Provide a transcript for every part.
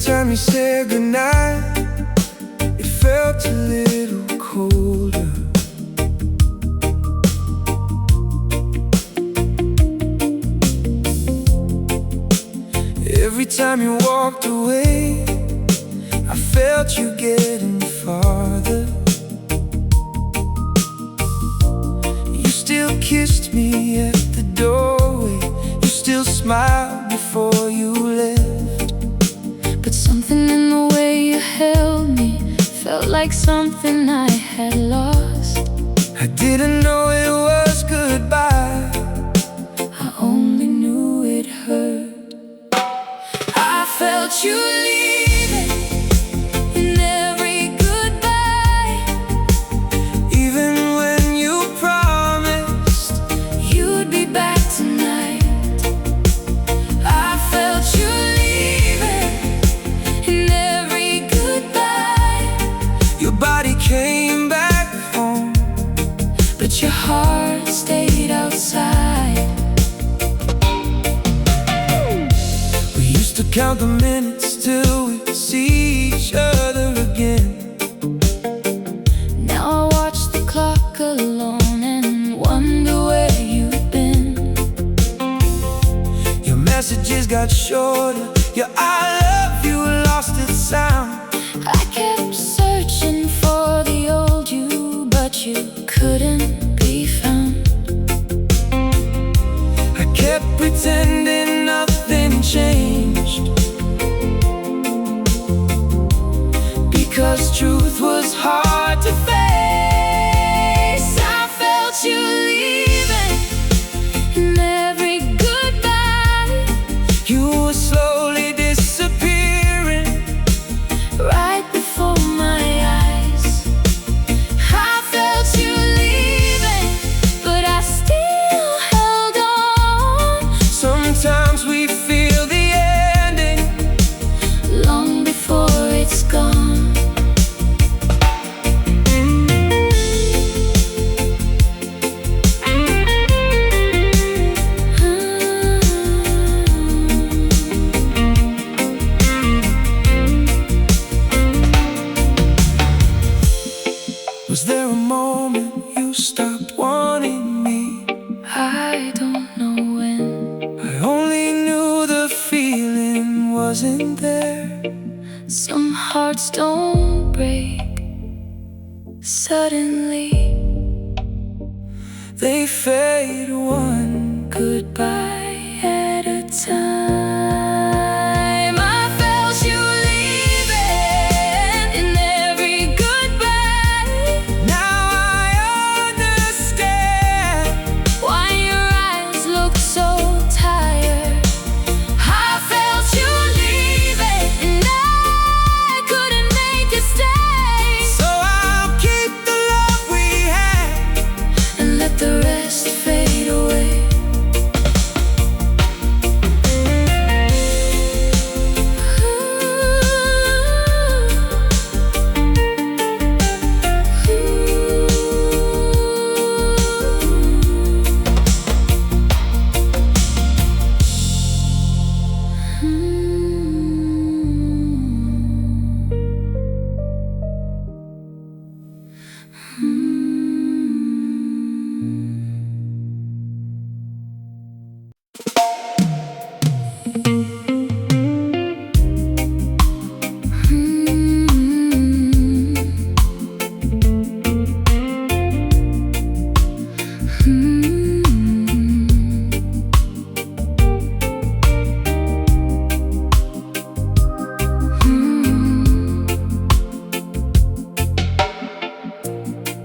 time you said goodnight, it felt a little colder. Every time you walked away, I felt you getting farther. You still kissed me at the doorway, you still smiled before you left. But something in the way you held me felt like something I had lost. I didn't know it was goodbye, I only knew it hurt. I felt you leaving in every goodbye, even when you promised you'd be back tonight. I felt you leaving in every goodbye. your body came back home, but your heart stayed outside. we used to count the minutes till we'd see each other again. Now I watch the clock alone and wonder where you've been. Your messages got shorter, your I love you lost its sound. I kept searching for the old you, but you couldn't be found. I kept pretending nothing changed, because truth was hard to face. I felt you leaving in every goodbye, You were slowly disappearing, right before my eyes. I felt you leaving, but I still held on. sometimes we feel the ending Long before it's gone. Was there a moment you stopped wanting me? I don't know when. I only knew the feeling wasn't there. Some hearts don't break suddenly, They fade one goodbye at a time. I felt you leaving in every goodbye. Now I understand Why your eyes look so tired. I felt you leaving and I couldn't make you stay. so I'll keep the love we had. And let the rest fade away.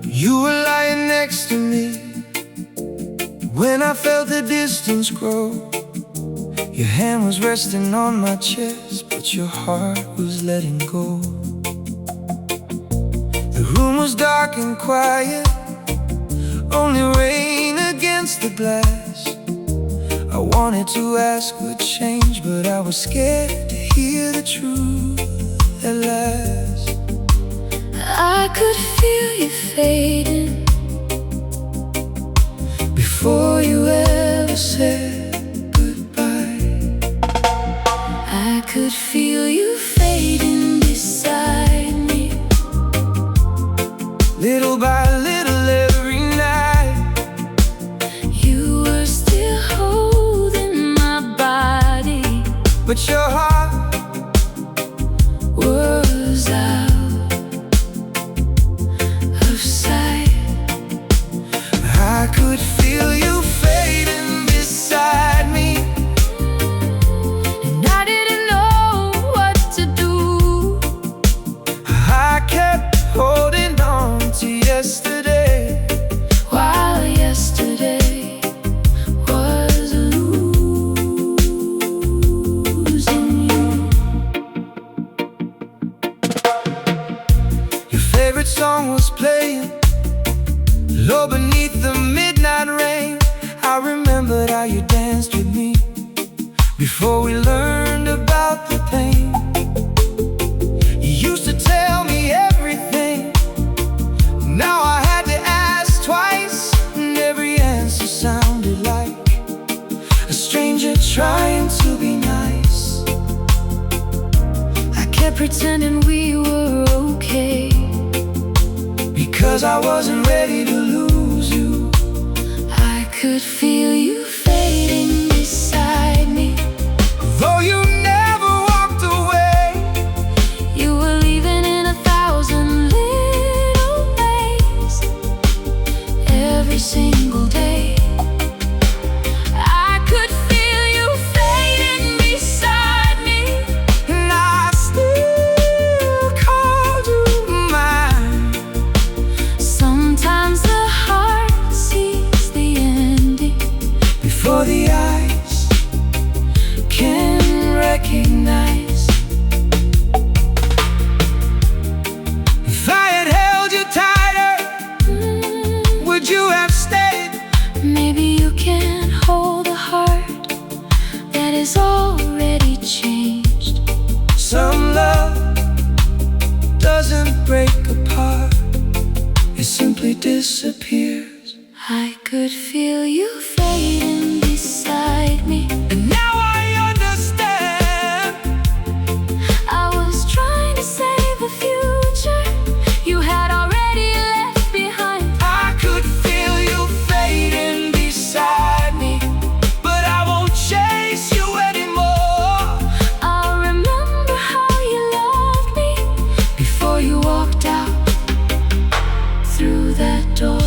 You were lying next to me when I felt the distance grow. Your hand was resting on my chest, but your heart was letting go. The room was dark and quiet, only rain against the glass. I wanted to ask what changed, but I was scared to hear the truth at last. I could feel you fading before you ever said goodbye. I could feel you fading but your heart was out of sight. I could feel you fading beside me, And I didn't know what to do. I kept holding on to yesterday, While yesterday was losing you. your favorite song was playing low beneath the midnight rain. I remembered how you danced with me before we learned about the pain. You used to tell me everything, now I had to ask twice, and every answer sounded like a stranger trying to be nice. I kept pretending we were okay, Because I wasn't ready to lose you. I could feel you fading beside me. Though you never walked away, You were leaving in 1,000 little ways. Every single day I could feel you fading beside me. and I still called you mine. Sometimes the heart sees the ending Before the eyes can recognize. If I had held you tighter, would you have stayed? Maybe you can't hold a heart that is already changed. Some love doesn't break apart, it simply disappears. I could feel you fading beside me. And now I understand. I was trying to save a future you had already left behind. I could feel you fading beside me, but I won't chase you anymore. I'll remember how you loved me before you walked out through that door.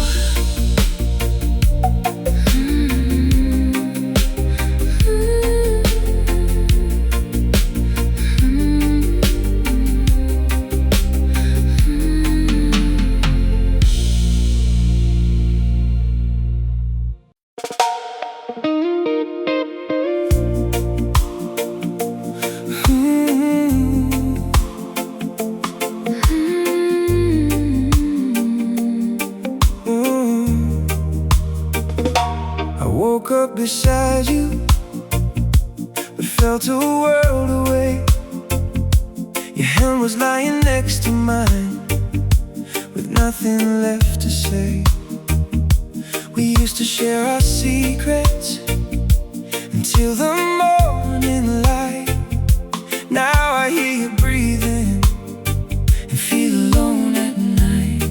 I woke up beside you, but felt a world away. Your hand was lying next to mine, with nothing left to say. We used to share our secrets until the morning light. Now I hear you breathing and feel alone at night.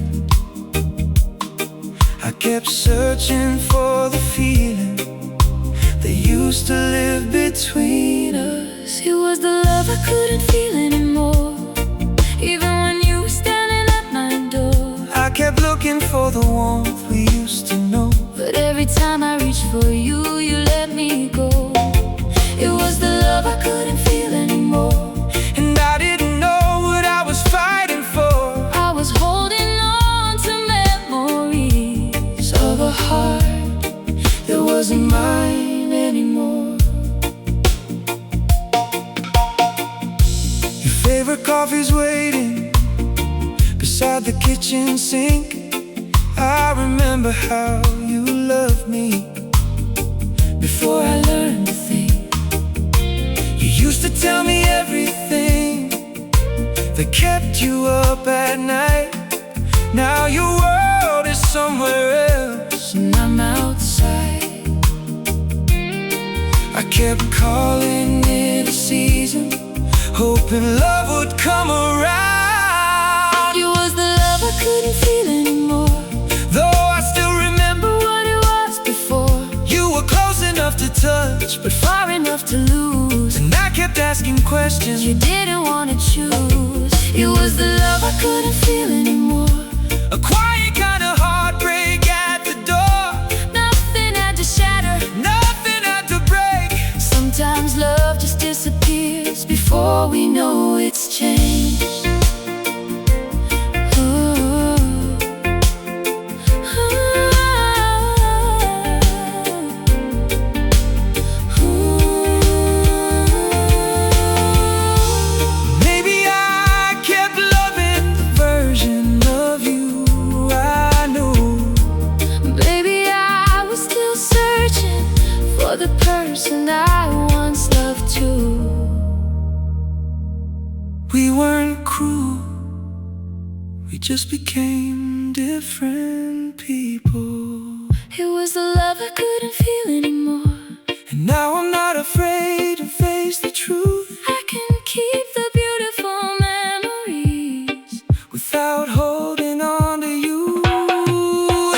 I kept searching for the feeling that used to live between us. It was the love I couldn't feel anymore, even when you were standing at my door. I kept looking for the warmth we used to know, But every time I reached for you, you let me go. It was the love I couldn't feel anymore, and I didn't know what I was fighting for. I was holding on to memories of a heart It wasn't mine anymore. Your favorite coffee's waiting beside the kitchen sink. I remember how you loved me before I learned to think. You used to tell me everything that kept you up at night. Now your world is somewhere else, and I'm outside. I kept calling it a season, hoping love would come around. It was the love I couldn't feel anymore, Though I still remember what it was before. you were close enough to touch, but Far enough to lose. and I kept kept asking questions. You didn't want to choose. It was the love I couldn't feel anymore. A quiet kind of heartbreak at the door. Nothing had to shatter, Nothing had to break. sometimes love just disappears before we know it's changed. The person I once loved too. We weren't cruel, we just became different people. It was the love I couldn't feel anymore. And now I'm not afraid to face the truth. I can keep the beautiful memories without holding on to you.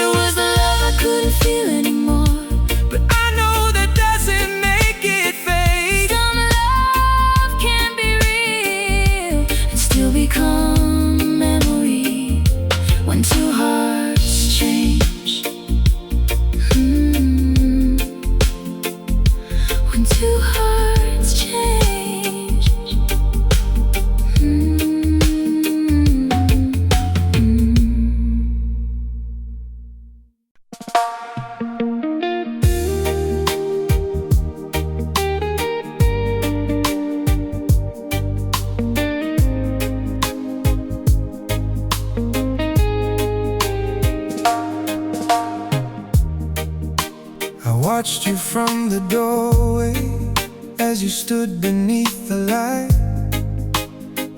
It was the love I couldn't feel anymore. But I know that doesn't make it fade. Some love can be real and still become memory when two hearts change. When two hearts change. I watched you from the doorway as you stood beneath the light.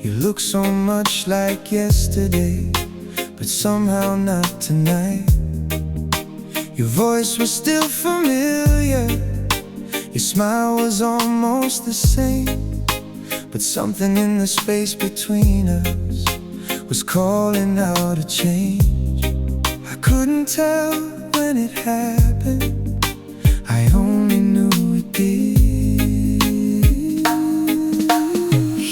You look so much like yesterday, but somehow not tonight. Your voice was still familiar, your smile was almost the same. But something in the space between us was calling out a change. I couldn't tell when it happened, I only knew it did.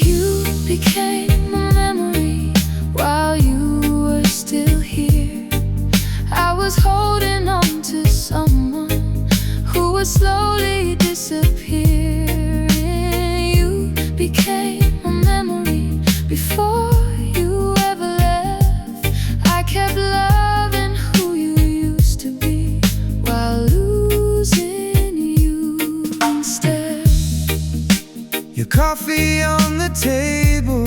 You became a memory while you were still here. I was holding on to someone who was slowly disappearing. You became a memory before you ever left. I kept loving who you used to be while losing you instead. Your coffee on the table,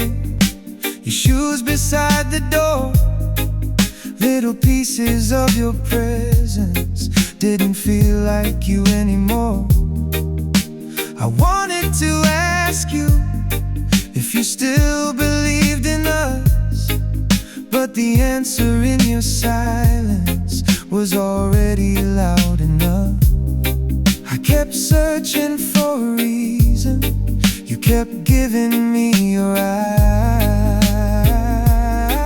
your shoes beside the door. Little pieces of your presence didn't feel like you anymore. I wanted to ask you if you still believed in us, but the answer in your silence was already loud enough. I kept searching for a reason, you kept giving me your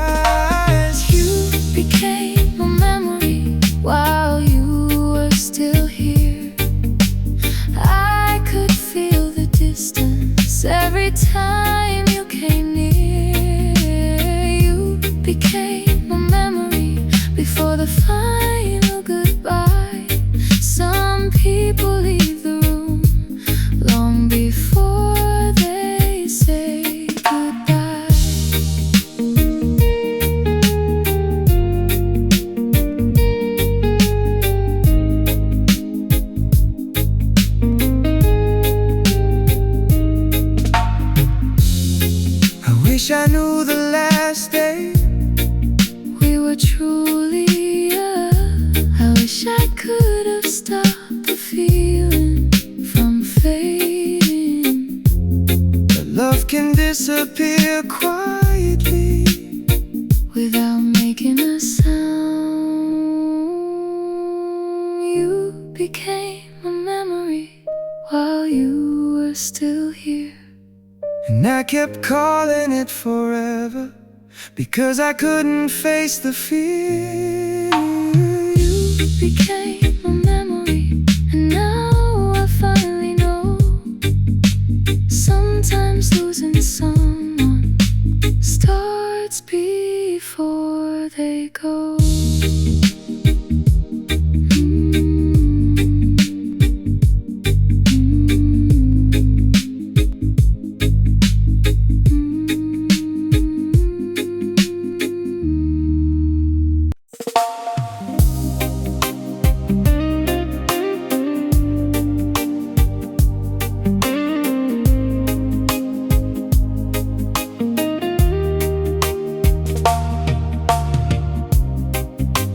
eyes. You became a memory while you were still here. I could feel the distance every time you came near. You became a memory before the final goodbye. Some people leave the room long before they say goodbye. I wish I knew the last day We were truly I wish I could have stopped the feeling from fading. but love can disappear quietly Without making a sound. You became a memory while you were still here. and I kept calling it forever because I couldn't face the fear. You became a memory, and now I finally know. Sometimes they go.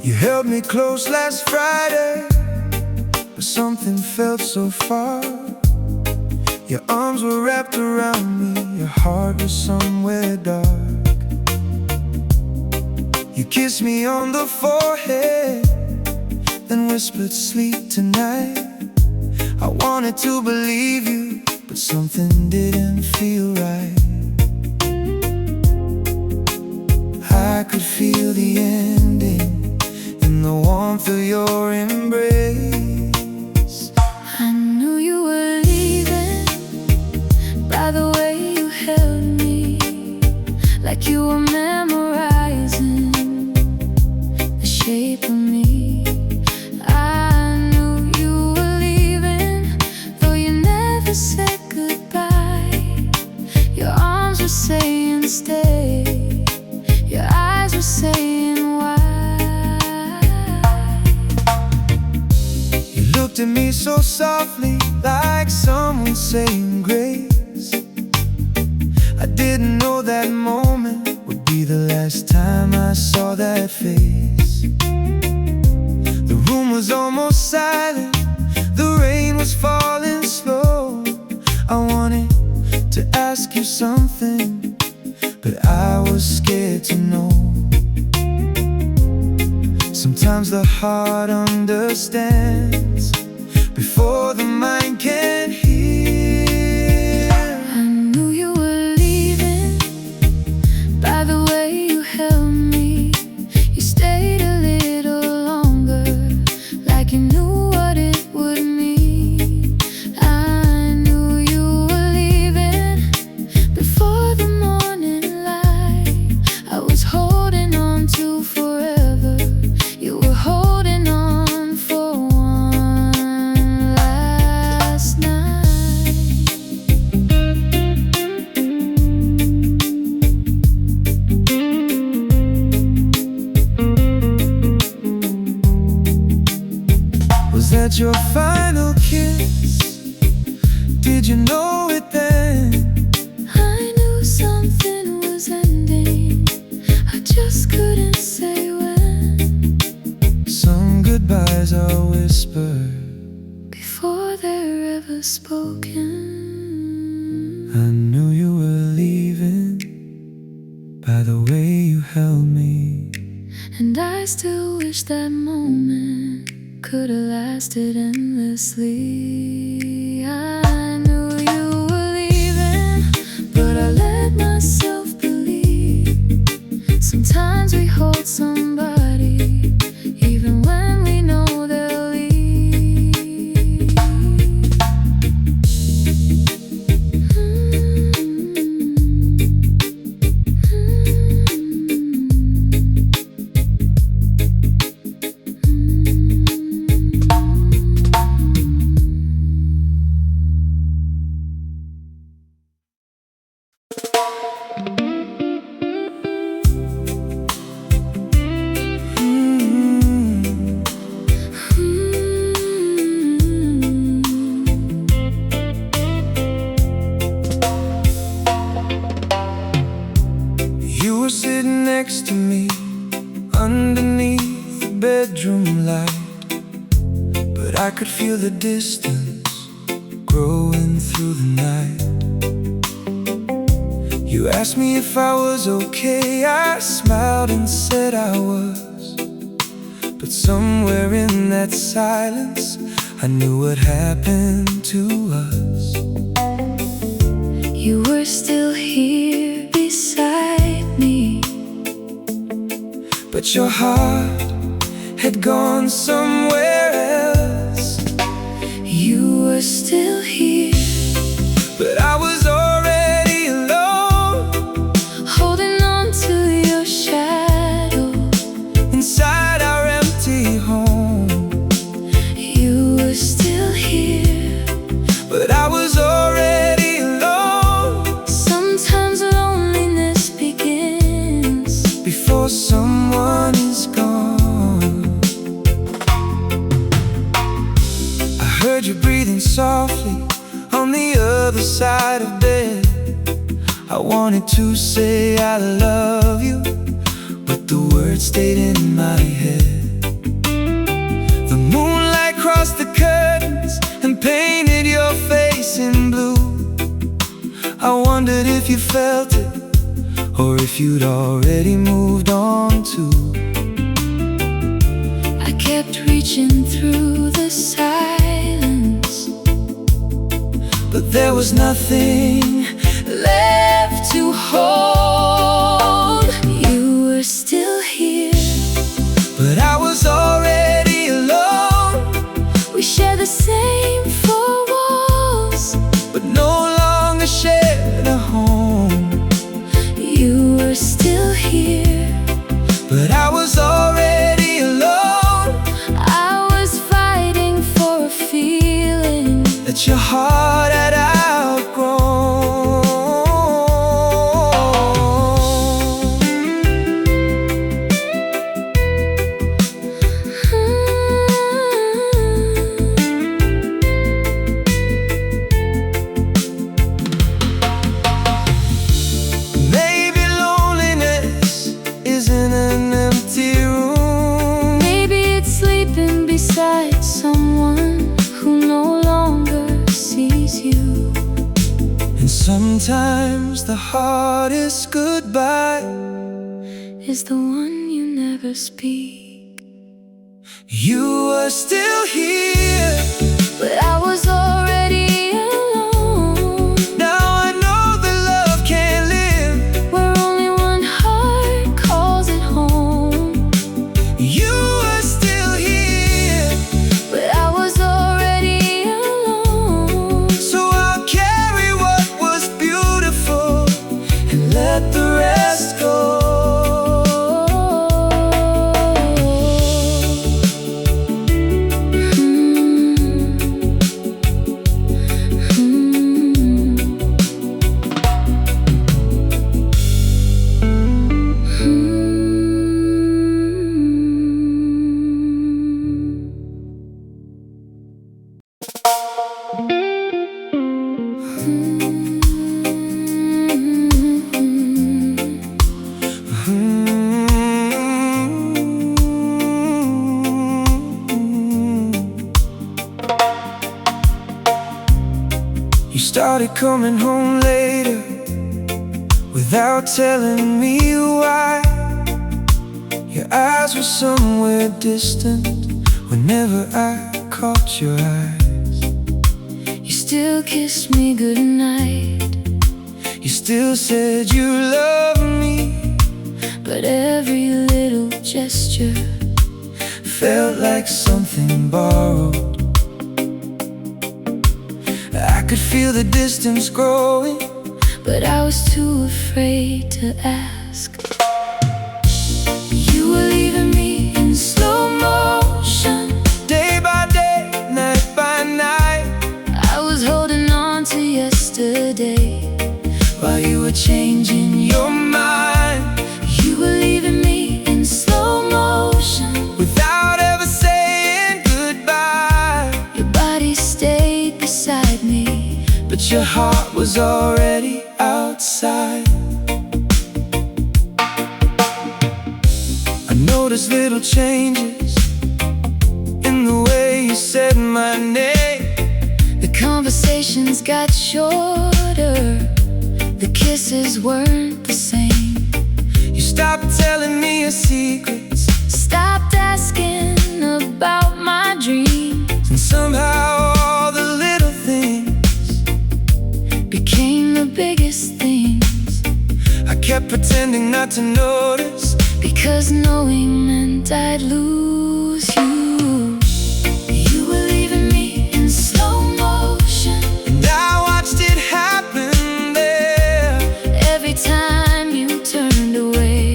You held me close last Friday, but something felt so far. Your arms were wrapped around me, your heart was somewhere dark. You kissed me on the forehead, then whispered, "Sleep tonight." I wanted to believe you, but something didn't feel right. I could feel the ending in the warmth of your embrace. I knew you were leaving by the way you held me, like you were memorizing the shape of me. I knew you were leaving, though you never said goodbye. Your arms were saying stay, your eyes were saying why. Looked at me so softly, like someone saying grace. I didn't know that moment would be the last time I saw that face. The room was almost silent, the rain was falling slow. I wanted to ask you something, but I was scared to know. Sometimes the heart understands before the mind can hear. I knew you were leaving by the way you held me. You stayed a little longer, like you knew what it would mean. I knew you were leaving before the morning light. I was holding on to forever. You were holding on for one last night. Was that your final kiss? Did you know it then? I knew something was ending, I just couldn't say when. Some goodbyes are whispered Before they're ever spoken. I knew you were leaving by the way you held me. And I still wish that moment could have lasted endlessly. I knew you were leaving, but I let myself believe. Sometimes we hold somebody even when we know they'll leave. You were sitting next to me underneath the bedroom light, but I could feel the distance growing through the night. You asked me if I was okay, I smiled and said I was. But somewhere in that silence, I knew what happened to us. You were still here beside me, but your heart had gone somewhere else. you were still here, but I was already alone. holding on to your shadow. other side of bed. I wanted to say I love you, but the words stayed in my head. The moonlight crossed the curtains and painted your face in blue. I wondered if you felt it, or if you'd already moved on too. I kept reaching through the silence, but there was nothing left to hold. You were still here, but I was already alone. we shared the same four walls, but no longer shared a home. you were still here, but I was already alone. I was fighting for a feeling that your heart had outgrown. Maybe loneliness isn't an empty room. Maybe it's sleeping beside someone who no longer sees you. And sometimes the hardest goodbye Is the one you never speak. you were still here, But I was already alone, now I know that love can't live. where only one heart calls it home. You were still here, But I was already alone, so I'll carry what was beautiful and let the rest go. You started coming home later without telling me why. Your eyes were somewhere distant whenever I caught your eyes. you still kissed me goodnight, You still said you loved me, but every little gesture felt like something borrowed. I could feel the distance growing, but I was too afraid to ask. You were leaving me in slow motion, day by day, night by night, I was holding on to yesterday while you were changing your mind. You were leaving me in slow motion, Without ever saying goodbye, your body stayed beside me, but your heart was already outside. I noticed little changes in the way you said my name. the conversations got shorter, the kisses weren't the same. You stopped telling me your secrets, Stopped asking about my dreams, and somehow all the little things became the biggest things, I kept pretending not to notice, because knowing meant I'd lose you. You were leaving me in slow motion, and I watched it happen there. every time you turned away,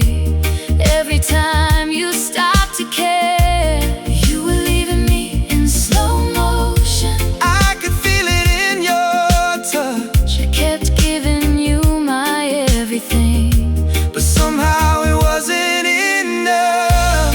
every time you stopped to care. You were leaving me in slow motion, I could feel it in your touch, I kept giving you my everything, but somehow it wasn't enough.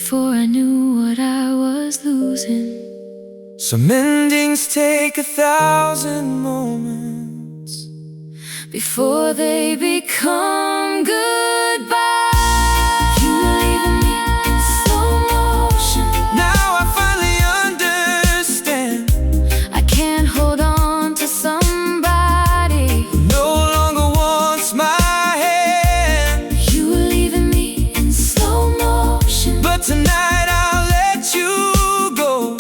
before I knew what I was losing. Some endings take 1,000 moments before they become goodbye. You leaving me in slow motion. Now I finally understand. I can't hold on to somebody who no longer wants my hand. You leaving me in slow motion. But tonight I'll let you go.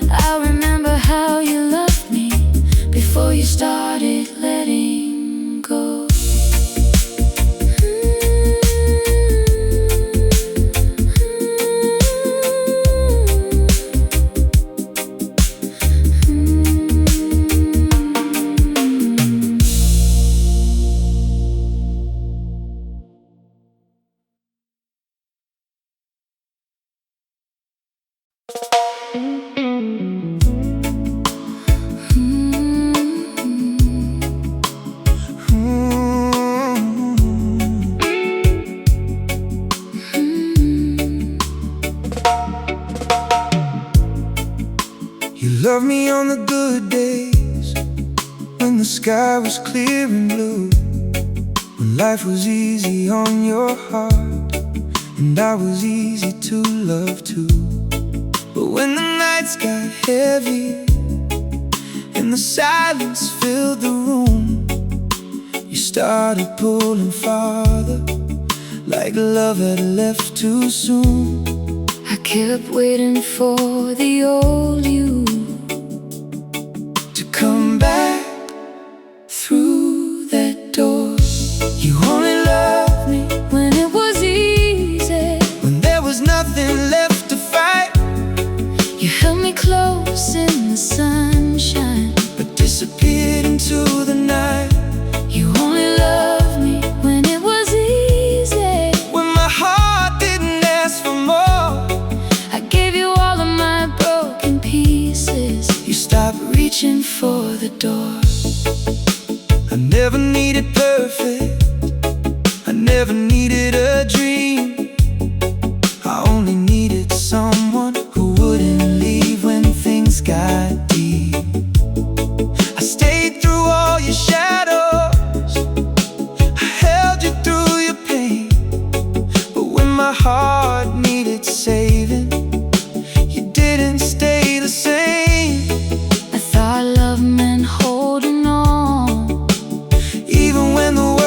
I remember how you loved me before you started letting go. You love me on the good days, when the sky was clear and blue, when life was easy on your heart, and I was easy to love too. But when the nights got heavy and the silence filled the room, you started pulling farther, like love had left too soon. I kept waiting for the old you to come back through that door. You only loved me when it was easy, when there was nothing left to fight. You held me close in the sunshine, but disappeared into the night. You only loved me when it was easy, when my heart didn't ask for more. I gave you all of my broken pieces. You stopped reaching for the door. I never needed perfect, I never needed a dream. I only needed someone who wouldn't leave when things got deep. I stayed through all your shadows, I held you through your pain. But when my heart needed saving, you didn't stay the same. I thought love meant holding on, even when the world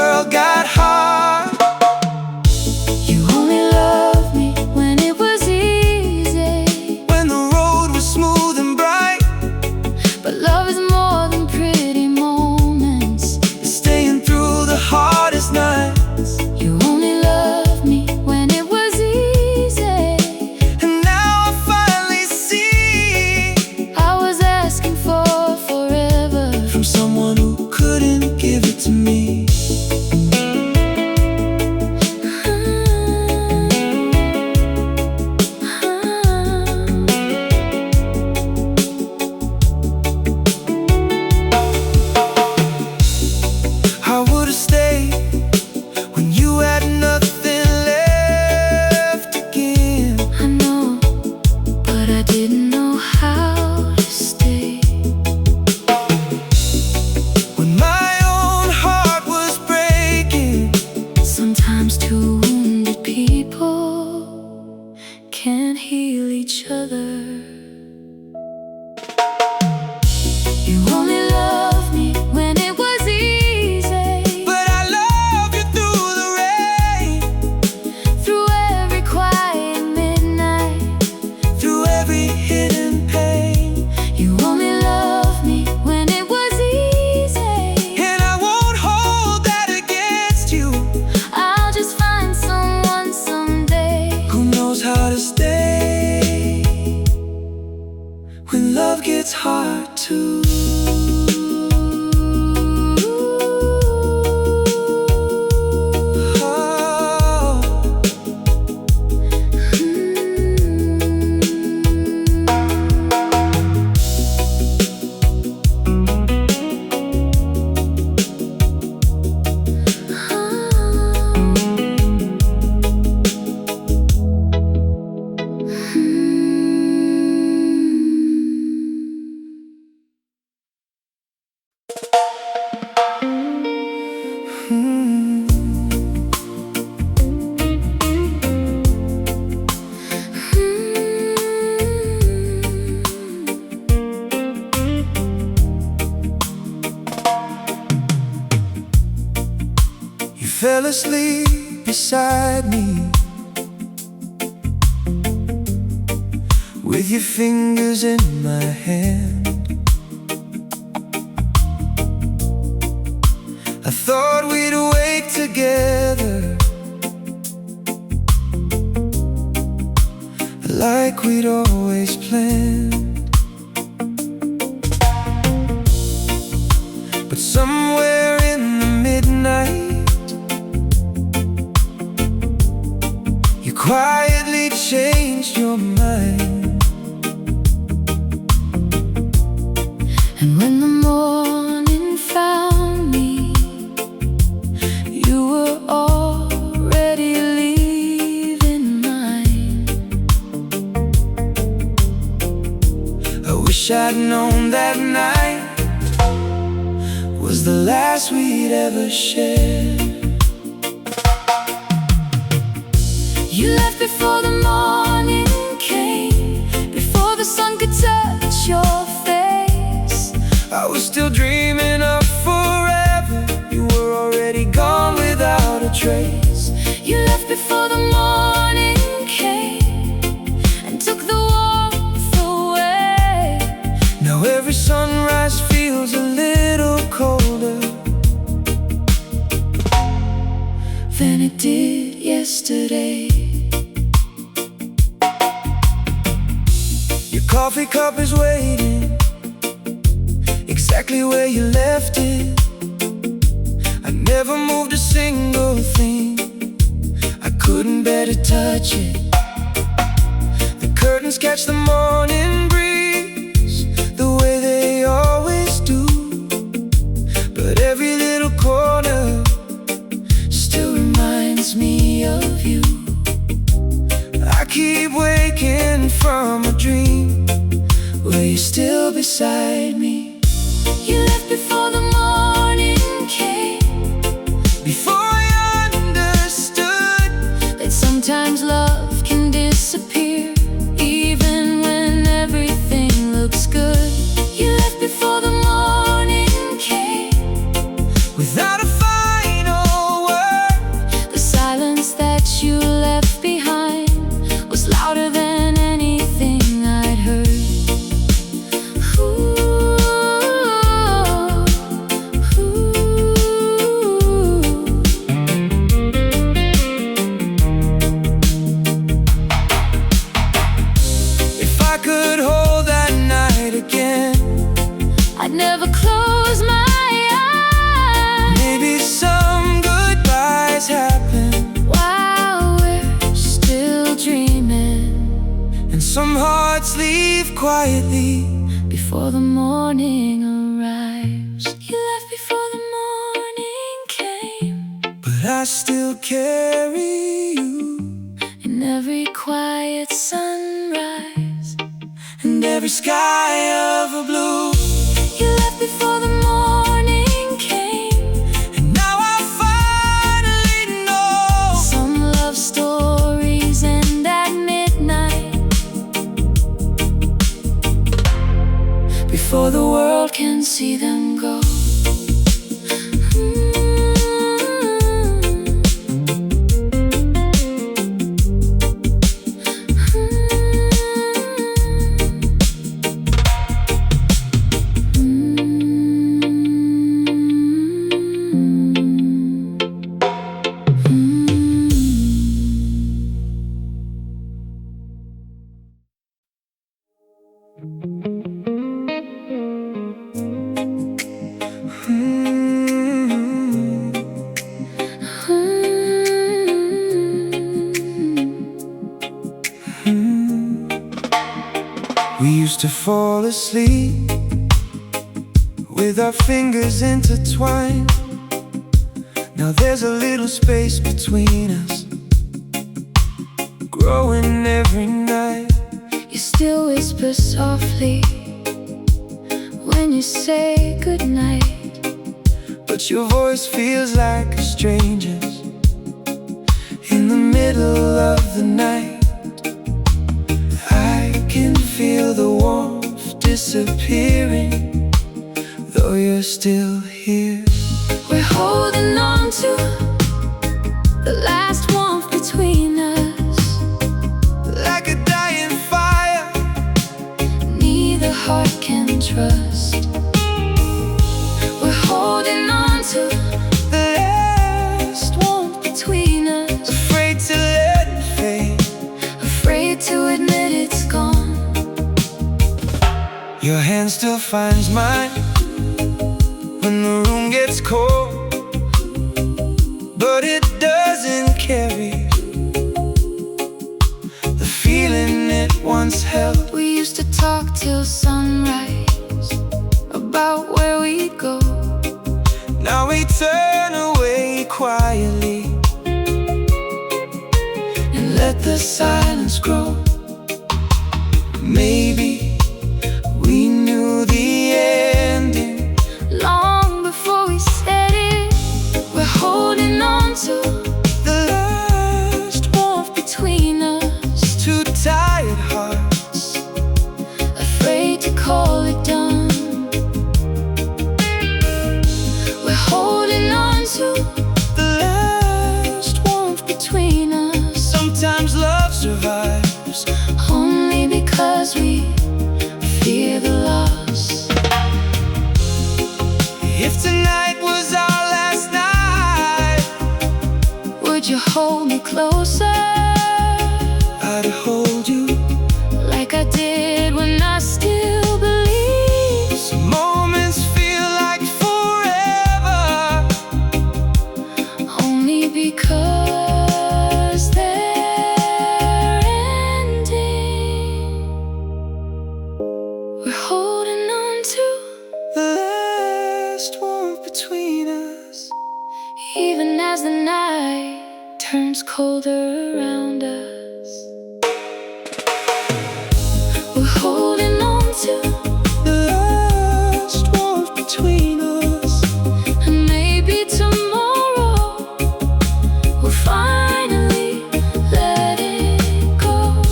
Hmm. You fell asleep beside me, with your fingers in my hand. I thought we'd wake together, like we'd always planned. But somewhere in the midnight, you quietly changed your mind. And when the morning found me, you were already leaving mine. I wish I'd known that night was the last we'd ever share. You left before the morning came, before the sun could touch your face. I was still dreaming of forever. You were already gone without a trace. You left before the morning came and took the warmth away. Now every sunrise feels a little colder than it did yesterday. Your coffee cup is waiting exactly where you left it. I never moved a single thing, I couldn't bear to touch it. The curtains catch the morning breeze the way they always do, but every little corner still reminds me of you. I keep waking from a dream where you're still beside me. You left before the morning came, Before I understood that sometimes love can disappear even when everything looks good. You left before the morning came, without a final word, the silence that you left behind was louder than anything I'd heard. Ooh, ooh. if I could hold that night again, I'd never close my eyes maybe some goodbyes happen, while we're still dreaming, and some hearts leave quietly. before the morning arrives. You left before the morning came, But I still carry you, in every quiet sunrise and every sky of a blue. you left before the morning came. And now I finally know Some love stories end at midnight, before the world can see them go. We used to fall asleep with our fingers intertwined. Now there's a little space between us, growing every night. You still whisper softly when you say goodnight. But but your voice feels like a stranger's. In the middle of the night, I can feel the warmth disappearing, though you're still here. We're holding on to the last warmth between us, like a dying fire neither heart can trust. We're holding on to the last warmth between us, afraid to let it fade, afraid to admit it's gone. Your hand still finds mine when the room gets cold, but it doesn't carry the feeling it once held. We used to talk till sunrise about where we'd go. Now we turn away quietly and let the silence grow. Maybe we knew the ending long before we said it. We're holding on to the last warmth between us, two tired hearts afraid to call it done. We're holding on to the last warmth between us. Sometimes love survives Only because we fear the loss. If tonight was our last night, Would you hold me closer, I'd hold you like I did when I still believed? Some moments feel like forever, Only because they're ending. We're holding on to the last warmth between us. even as the night turns colder around us. We're holding on to The last warmth between us. and maybe tomorrow we'll finally let it go.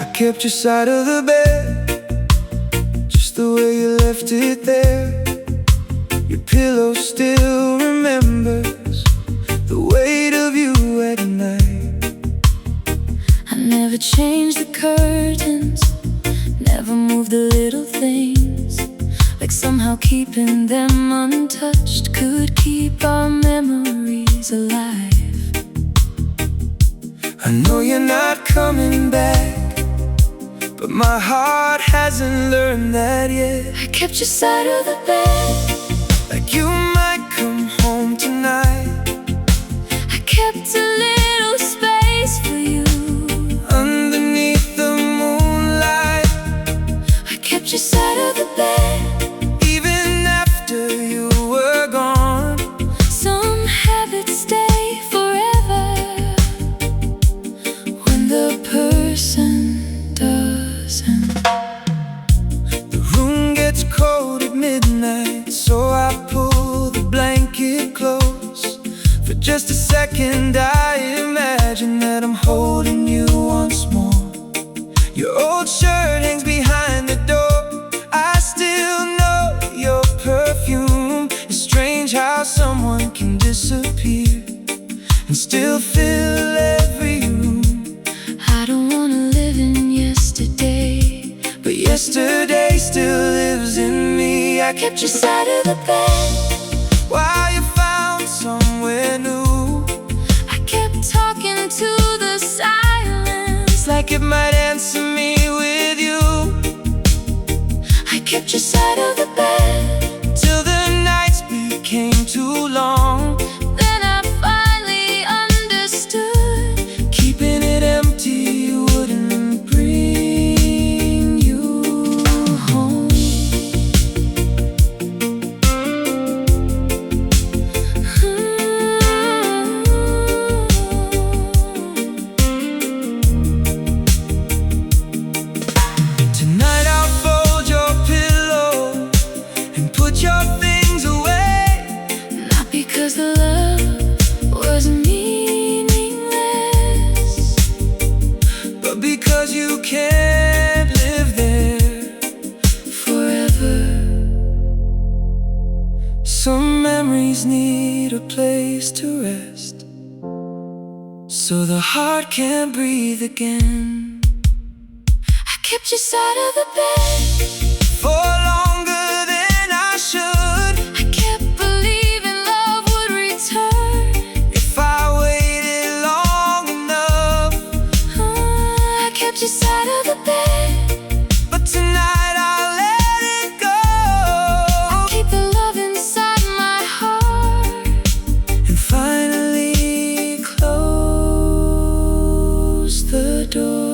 I kept your side of the bed, just the way you left it there. Your pillow still remembers the weight of you at night. I never changed the curtains, never moved the little things, like somehow keeping them untouched could keep our memories alive. I know you're not coming back, but my heart hasn't learned that yet. I kept your side of the bed, Like you might come home tonight, I kept a little space for you. underneath the moonlight. I kept your side of the bed, Even after you were gone, some habits stay forever when the person doesn't. the room gets cold at midnight, so I pull the blanket close. For just a second I imagine that I'm holding you once more. Your old shirt hangs behind the door, I still know your perfume. It's strange how someone can disappear and still fill every room. I don't wanna live in yesterday, But yesterday still lives in me. Maybe I kept your side of the bed while you found somewhere new. I kept talking to the silence Like it might answer me with you. I kept your side of the bed Till the nights became too long. Then I finally understood Keeping it empty wouldn't bring you home. Tonight I'll fold your pillow and put your things away. not because the love was meaningless, But because you can't live there forever. Some memories need a place to rest, so the heart can breathe again. I kept your side of the bed For longer than I should. I kept believing love would return If I waited long enough. I kept your side of the bed But tonight I'll let it go. keep the love inside my heart And finally close the door.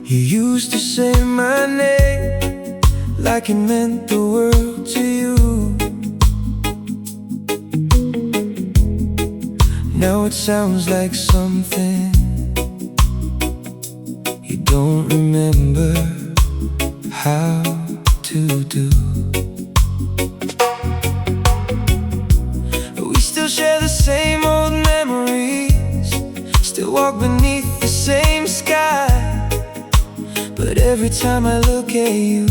You used to say my name like it meant the world to you. Now it sounds like something you don't remember how to do. We still share the same old memories, still walk beneath the same sky. But every time I look at you,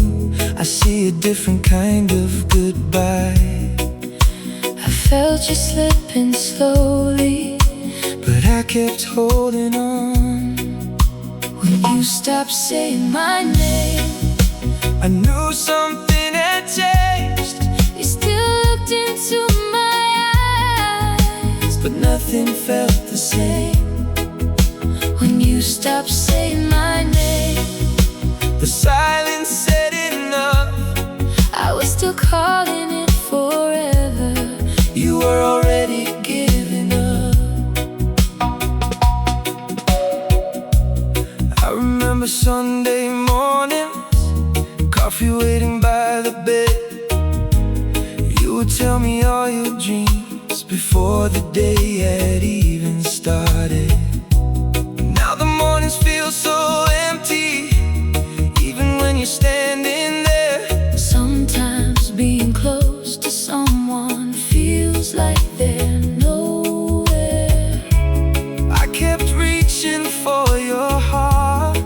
I see a different kind of goodbye. I felt you slipping slowly, but I kept holding on. when you stopped saying my name. I knew something had changed, You still looked into my eyes, but nothing felt the same. when you stopped saying my name. The silence said enough. I was still calling it forever. You were already giving up. I remember Sunday mornings, coffee waiting by the bed. You would tell me all your dreams before the day had even started. Now the mornings feel so empty, even when you're standing there. Sometimes being close to someone feels like they're nowhere. I kept reaching for your heart.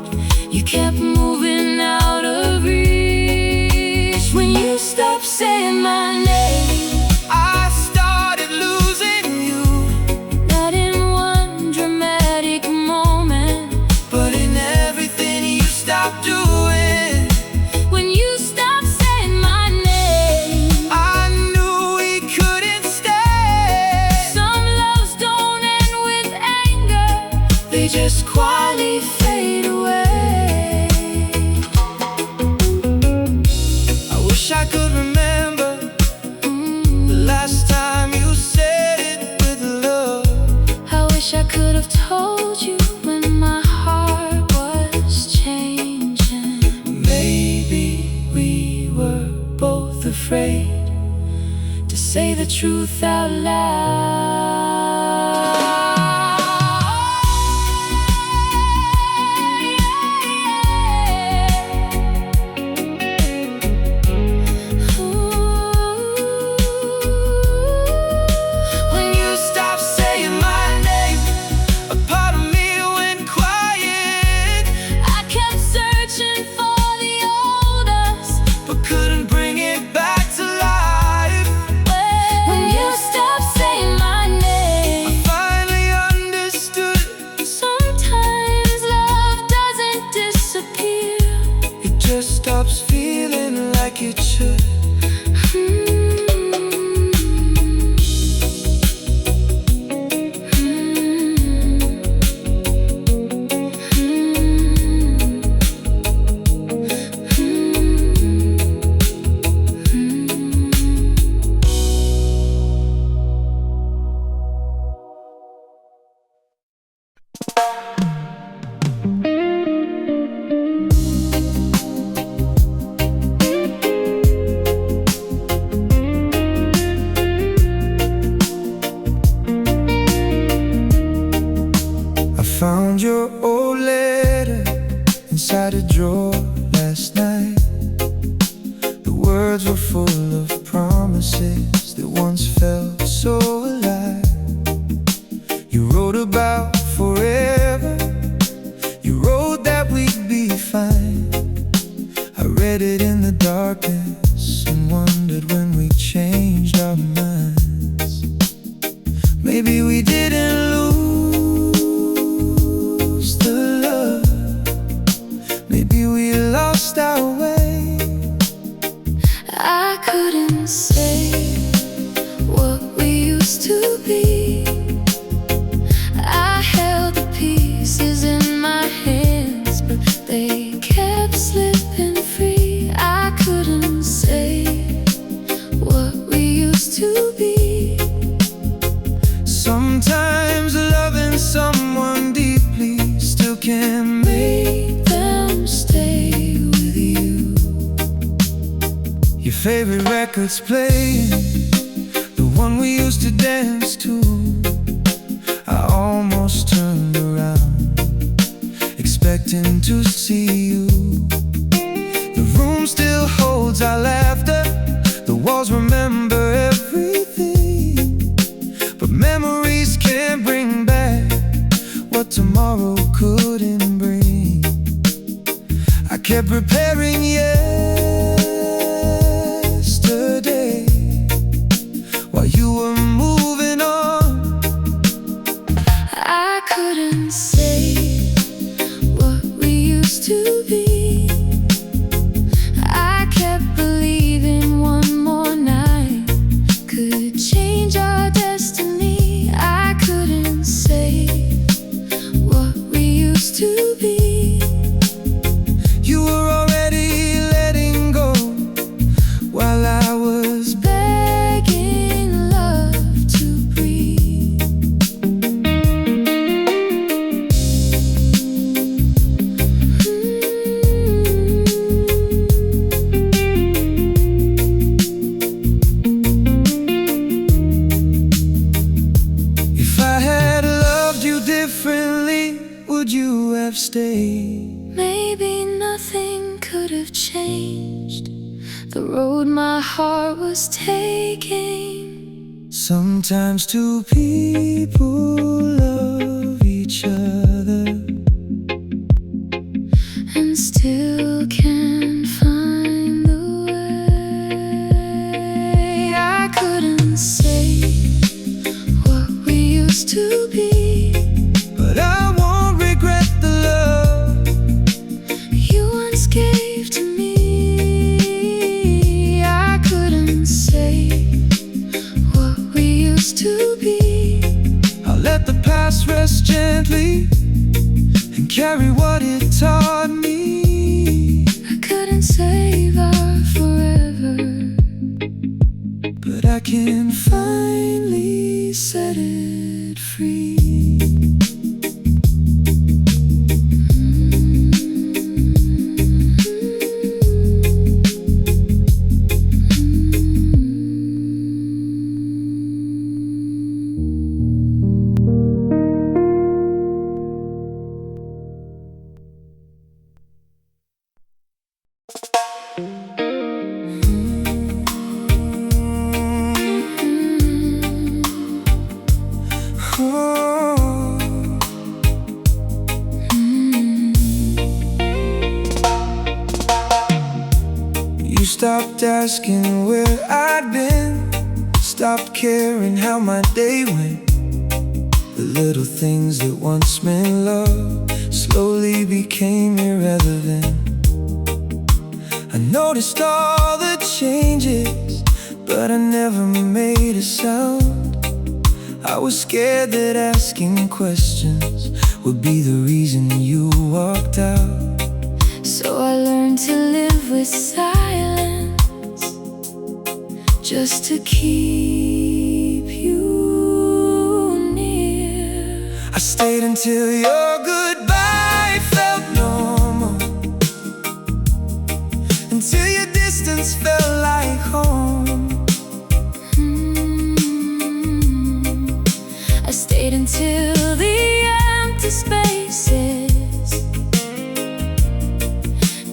You kept moving out of reach. When you stopped saying my name, I started losing you. not in one dramatic moment, But in everything you stopped doing, when you stopped saying my name. I knew we couldn't stay. Some loves don't end with anger, They just quietly fade away. I wish I could remember afraid to say the truth out loud. When you stopped saying my name, a part of me went quiet. I kept searching for the old us, but couldn't bring it back to life. When you stopped saying my name, I finally understood. Sometimes love doesn't disappear, it just stops feeling like it should. Found your old letter inside a drawer last night. The words were full of promises that once felt so alive. You wrote about forever, you wrote that we'd be fine. I read it in the darkness and wondered when we changed our minds. Maybe we didn't lose the love, maybe we lost our way. I couldn't say what we used to be. I held the pieces in my hands, but they kept slipping free. I couldn't say what we used to be. Sometimes loving someone deeply still can make them stay with you. Your favorite record's playing, the one we used to dance to. I almost turned around, expecting to see you. The room still holds our laughter, the walls remember everything, but memories can't bring back what tomorrow couldn't bring. I kept preparing yesterday while you were moving on. I couldn't say what we used to be. I kept believing one more night could change our destiny. I couldn't say what we used to be. You were already letting go while I was begging love to breathe. If I had loved you differently, would you have stayed? Maybe nothing could have changed the road my heart was taking. Sometimes two people love each other and still can't find the way. I couldn't say what we used to be, but I won't regret the love you once gave to me. I couldn't say what we used to be. I'll let the past rest gently and carry what it taught me. I couldn't save our forever, but I can finally set it free. You stopped asking where I'd been, stopped caring how my day went. The little things that once meant love slowly became irrelevant. I noticed all the changes, but I never made a sound. I was scared that asking questions would be the reason you walked out. So I learned to live with silence, just to keep you near. I stayed until your goodbye felt normal, until your distance felt like home. I stayed until the empty spaces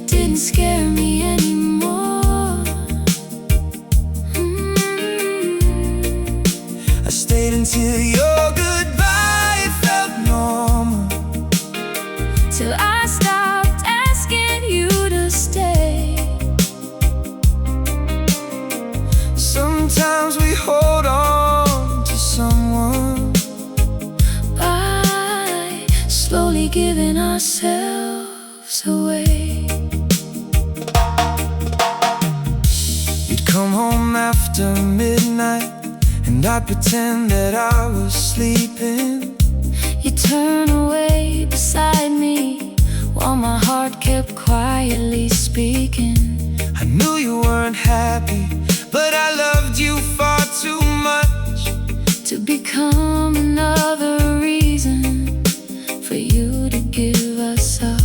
didn't scare me anymore. I stayed until your goodbye felt normal, till I stopped asking you to stay. Sometimes we hold on to someone By slowly giving ourselves away. You'd come home after midnight, and I'd pretend that I was sleeping. You turn away beside me, while my heart kept quietly speaking. I knew you weren't happy, but I loved you far too much to become another reason for you to give us up.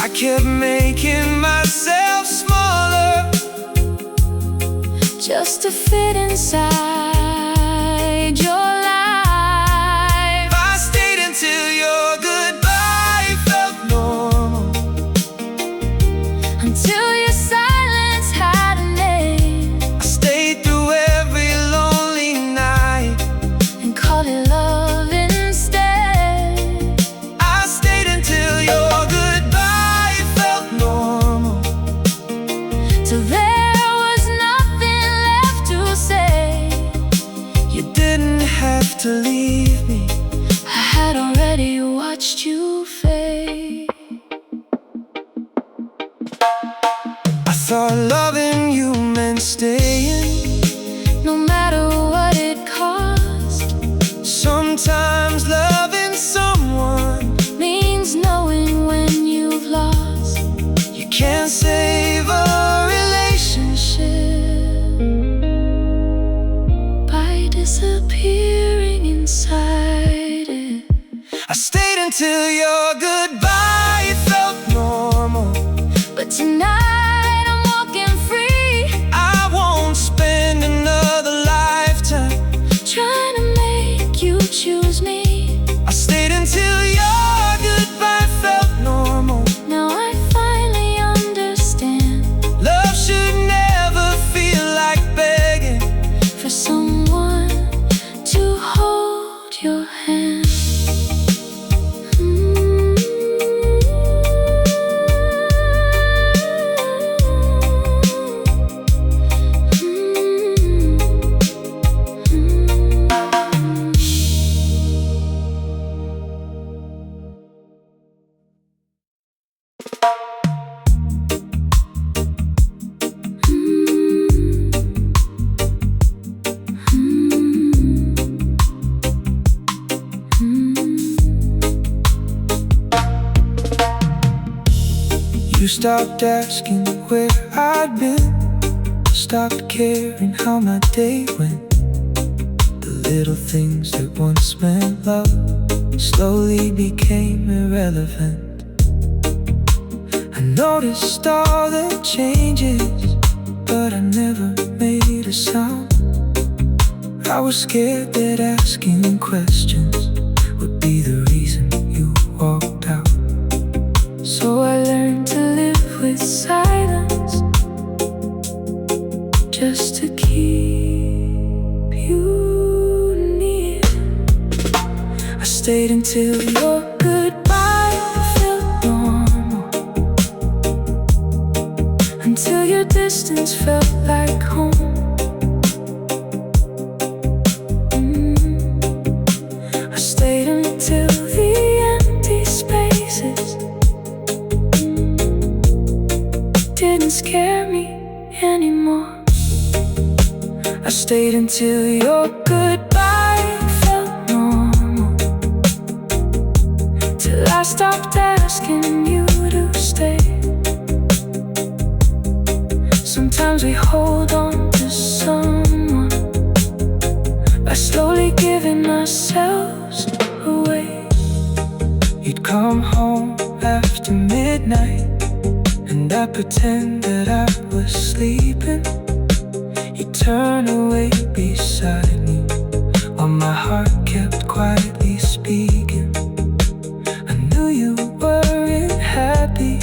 I kept making myself smaller, just to fit inside your life. I stayed until your goodbye felt normal, Until your silence had a name, I stayed through every lonely night, and called it love instead. I stayed until your goodbye felt normal, Till there was nothing left to say. you didn't have to leave me. I had already watched you fade. I thought loving you meant staying, No matter what it cost, sometimes loving someone means knowing when you've lost. you can't save a relationship By disappearing inside it. I stayed until your goodbye felt normal, But tonight I'm walking free, I won't spend another lifetime trying to make you choose me. I stayed until your goodbye felt normal. Now I finally understand. Love should never feel like begging For someone to hold your hand. You stopped asking where I'd been, stopped caring how my day went. The little things that once meant love slowly became irrelevant. I noticed all the changes, but I never made a sound. I was scared that asking questions would be the reason you walked out. So I learned to live with silence, just to keep you near. I stayed until your goodbye felt normal, your distance felt like home. I stayed until the empty spaces didn't scare me anymore. I stayed until your goodbye felt normal, till I stopped asking you to stay. Sometimes we hold on to someone by slowly giving ourselves away. You'd come home after midnight, and I'd pretend that I was sleeping. You'd turn away beside me, while my heart kept quietly speaking. I knew you weren't happy,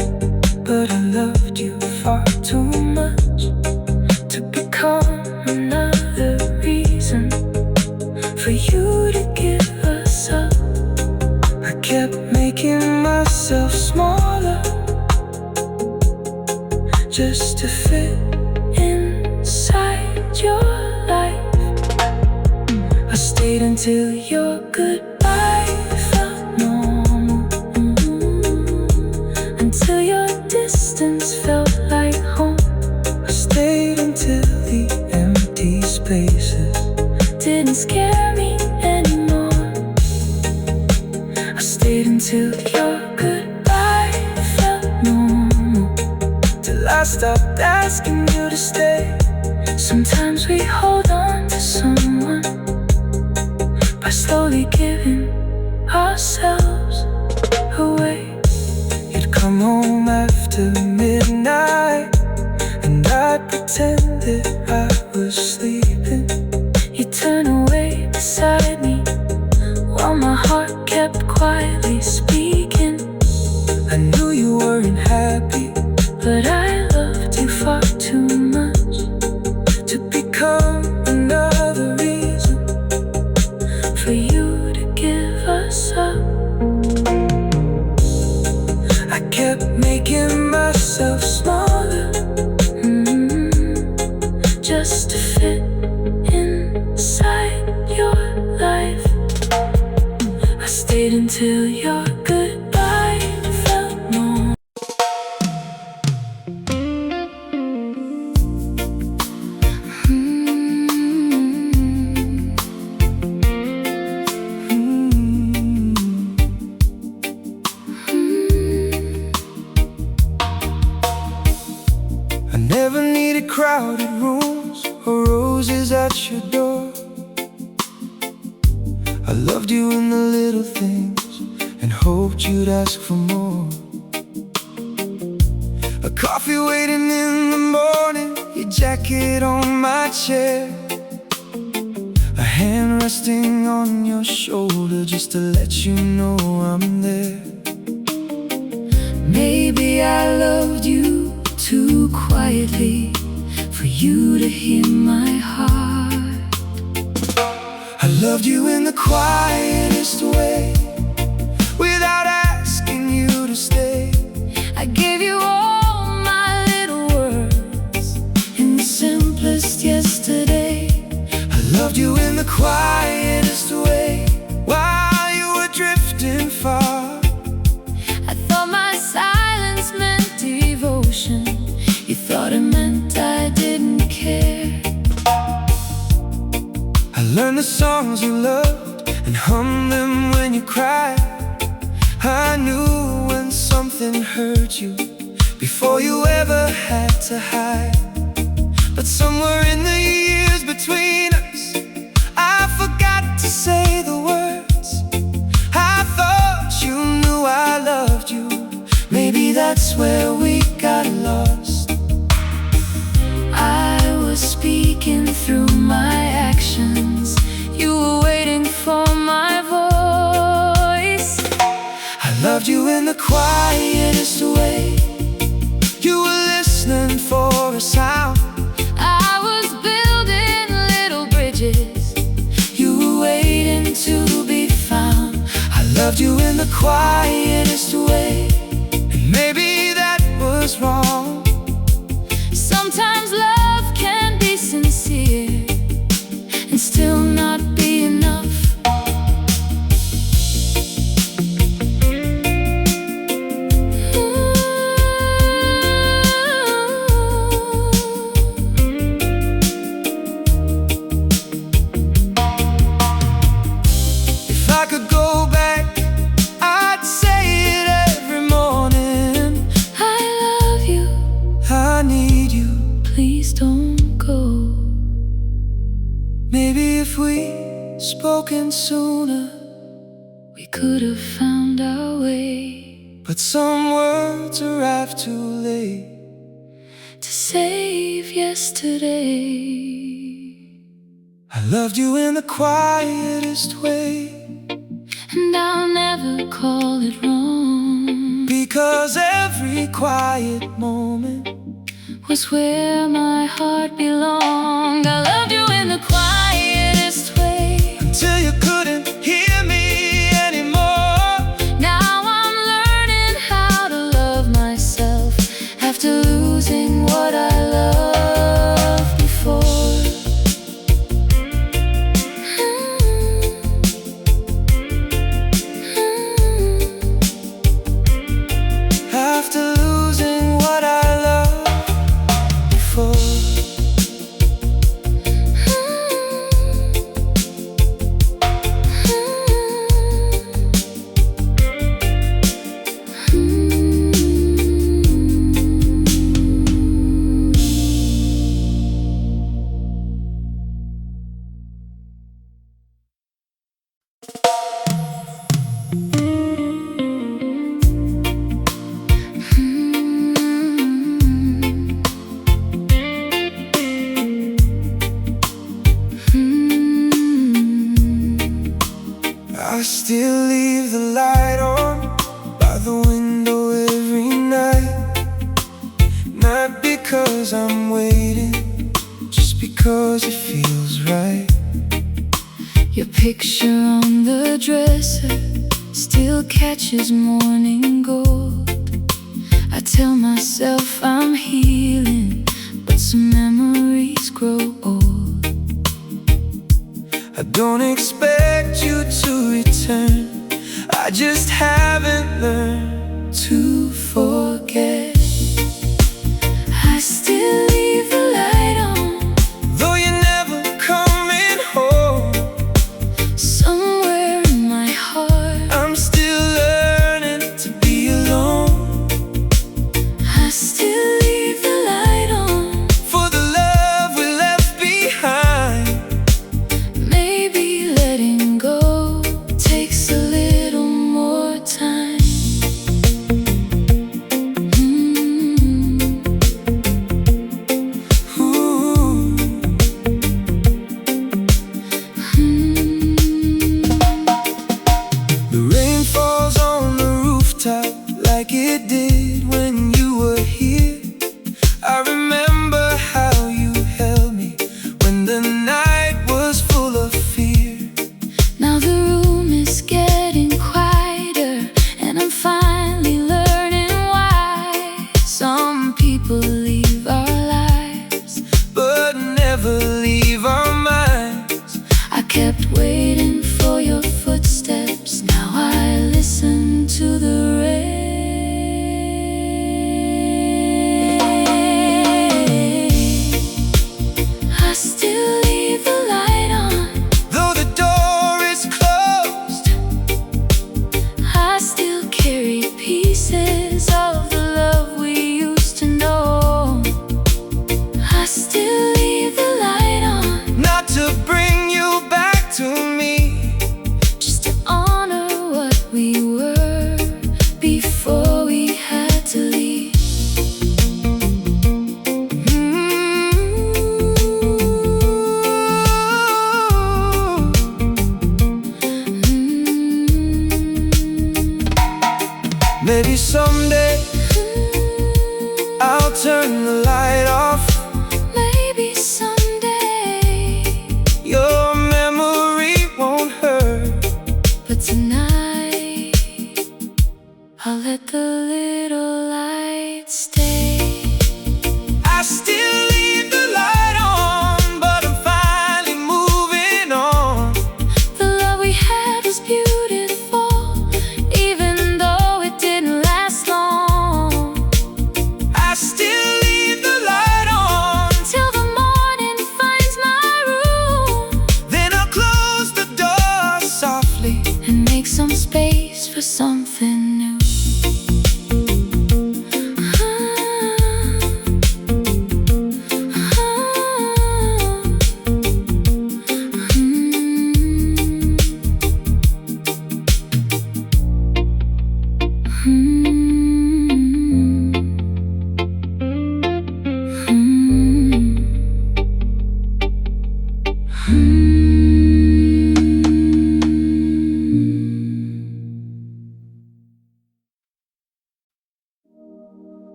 but I loved you far too much to become another reason for you to give us up. I kept making myself smaller just to fit inside your life. I stayed until your goodbye felt normal, until your distance felt like home. I stayed until the empty spaces didn't scare me anymore. I stayed until your goodbye felt normal, till I stopped asking you to stay. Sometimes we hold on to someone by slowly giving ourselves away. You'd come home after midnight, and I'd pretend that I was sleeping. You'd turn away beside me, while my heart kept quietly speaking. I knew you weren't happy, but I loved you far too much to become another reason for you to give us up. I kept making myself smaller, just to fit inside your life. I stayed until your goodbye felt normal. I never needed crowded rooms or roses at your door. I loved you in the little things and hoped you'd ask for more. A coffee waiting in the morning, your jacket on my chair, a hand resting on your shoulder just to let you know I'm there. Maybe I loved you too quietly for you to hear my heart. I loved you in the quietest way, without asking you to stay. I gave you all my little words in the simplest yesterday. I loved you in the quietest way, while you were drifting far. I thought my silence meant devotion. You thought it meant I didn't care. I learned the songs you loved and hummed them when you cried. I knew when something hurt you before you ever had to hide. But somewhere in the years between us, I forgot to say the words. I thought you knew I loved you. Maybe that's where we got lost. I was speaking through my actions. You were waiting for my voice. I loved you in the quietest way. You were listening for a sound. I was building little bridges. You were waiting to be found. I loved you in the quietest way, and maybe that was wrong. Sometimes Maybe if we spoken sooner, we could have found our way. but some words arrive too late to save yesterday. I loved you in the quietest way, and I'll never call it wrong, because every quiet moment was where my heart belonged. I loved you in the quietest way, till you couldn't hear me anymore. Now I'm learning how to love myself after losing what I loved before. After losing what I loved before. I still leave the light on by the window every night, not because I'm waiting, just because it feels right. Your picture on the dresser still catches morning gold. I tell myself I'm healing, but some memories grow old. I don't expect you to return, I just haven't learned to forget. I still leave the light on, though you're never coming home. somewhere in my heart I'm still learning to be alone. I still leave the light on, for the love we left behind. maybe letting go takes a little more time. Ooh. The rain falls on the rooftop like it did when you were here. I remember how you held me when the night was full of fear. Now the room is getting quieter, and I'm finally learning why some people leave our lives, but never leave our minds. I kept waiting for your footsteps, now I listen to the rain. I still leave the light on, Though the door is closed, I still carry pieces of the love we used to know. I still leave the light on, not to bring you back to me, just to honor what we were before we had to leave. Maybe someday I'll turn the light off. Maybe someday, Your memory won't hurt, but tonight I'll let the little light stay. I still leave the light on, but I'm finally moving on. The love we had was beautiful, even though it didn't last long. I still leave the light on, Till the morning finds my room, then I'll close the door softly. and make some space for something new.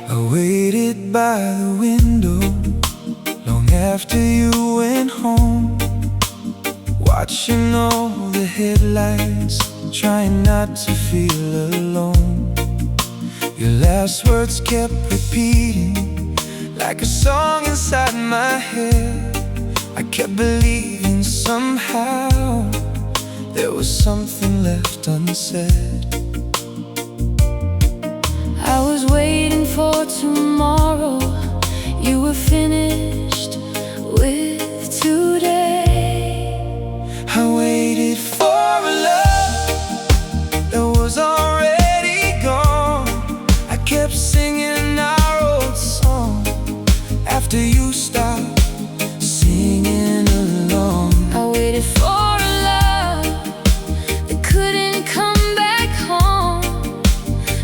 I waited by the window long after you went home, watching all the headlights, trying not to feel alone. Your last words kept repeating like a song inside my head. I kept believing somehow there was something left unsaid. I was waiting for tomorrow. You were finished with today. I waited for a love that was already gone. I kept singing our old song after you stopped singing along. I waited for a love that couldn't come back home.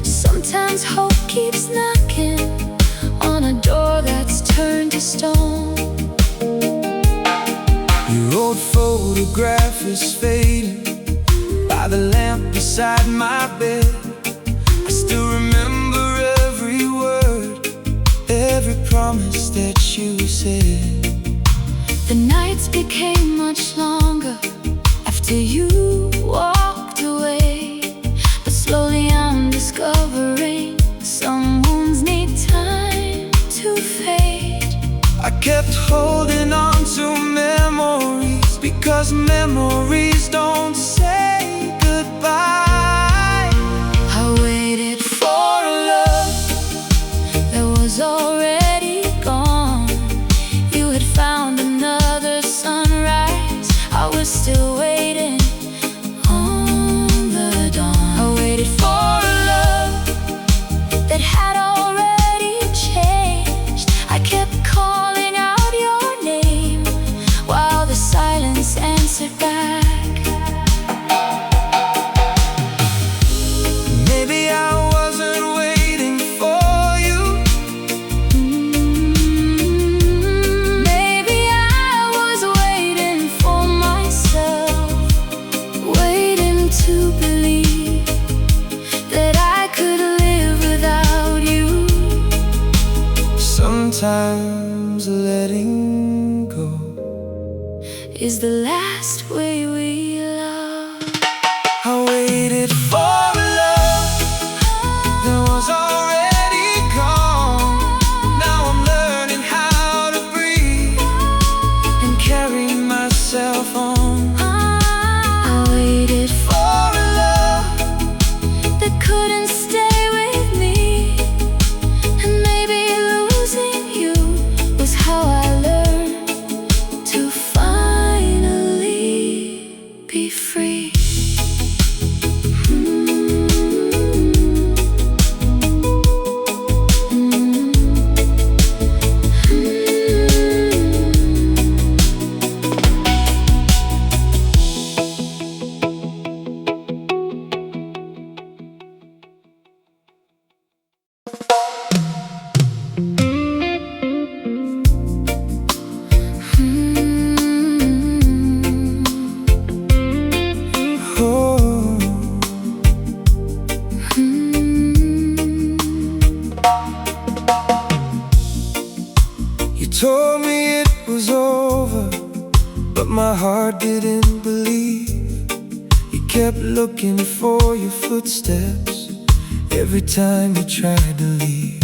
Sometimes hope keeps knocking on a door that's turned to stone. Your old photograph is fading by the lamp beside my bed. I still remember every word, every promise that you said. The nights became much longer after you walked away, but slowly I'm discovering some wounds need time to fade. I kept holding on to memories because memories don't say goodbye. I waited for a love that was already gone. You had found another sunrise. I was still waiting on the dawn. I waited for a love that had already changed. I kept calling out your name while the silence answered back. Maybe I wasn't waiting for you. Maybe I was waiting for myself, waiting to believe that I could live without you. Sometimes letting go Is the last way we love. I waited for a love that was already gone. Now I'm learning how to breathe and carry myself on. I waited For a love that couldn't stay with me, and maybe losing you was how I learned to finally be free. oh. You told me it was over, but my heart didn't believe. You kept looking for your footsteps every time you tried to leave.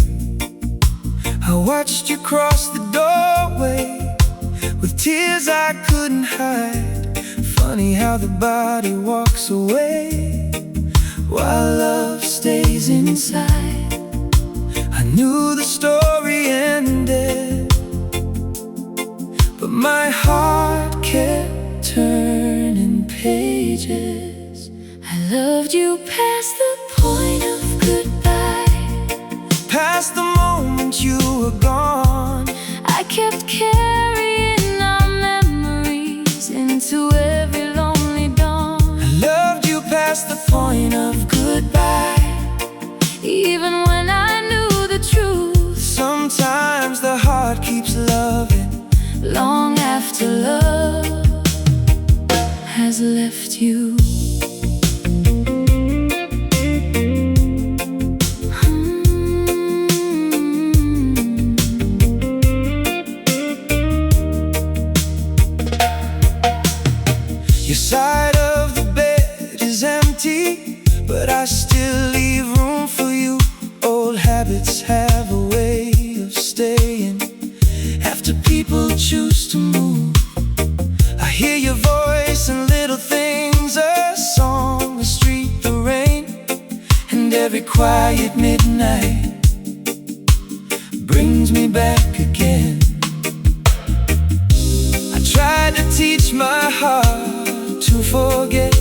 I watched you cross the doorway with tears I couldn't hide. Funny how the body walks away while love stays inside. I knew the story ended, but my heart kept turning pages. I loved you past the point of goodbye, Past the moment you were gone. I kept carrying our memories into every lonely dawn. I loved you past the point of goodbye. Even when I knew the truth, Sometimes the heart keeps loving long after love has left you. Your side of the bed is empty, but I still leave room for you. Old habits have a way of staying after people choose to move. I hear your voice in little things, a song, the street, the rain, and every quiet midnight brings me back again. I tried to teach my heart to forget,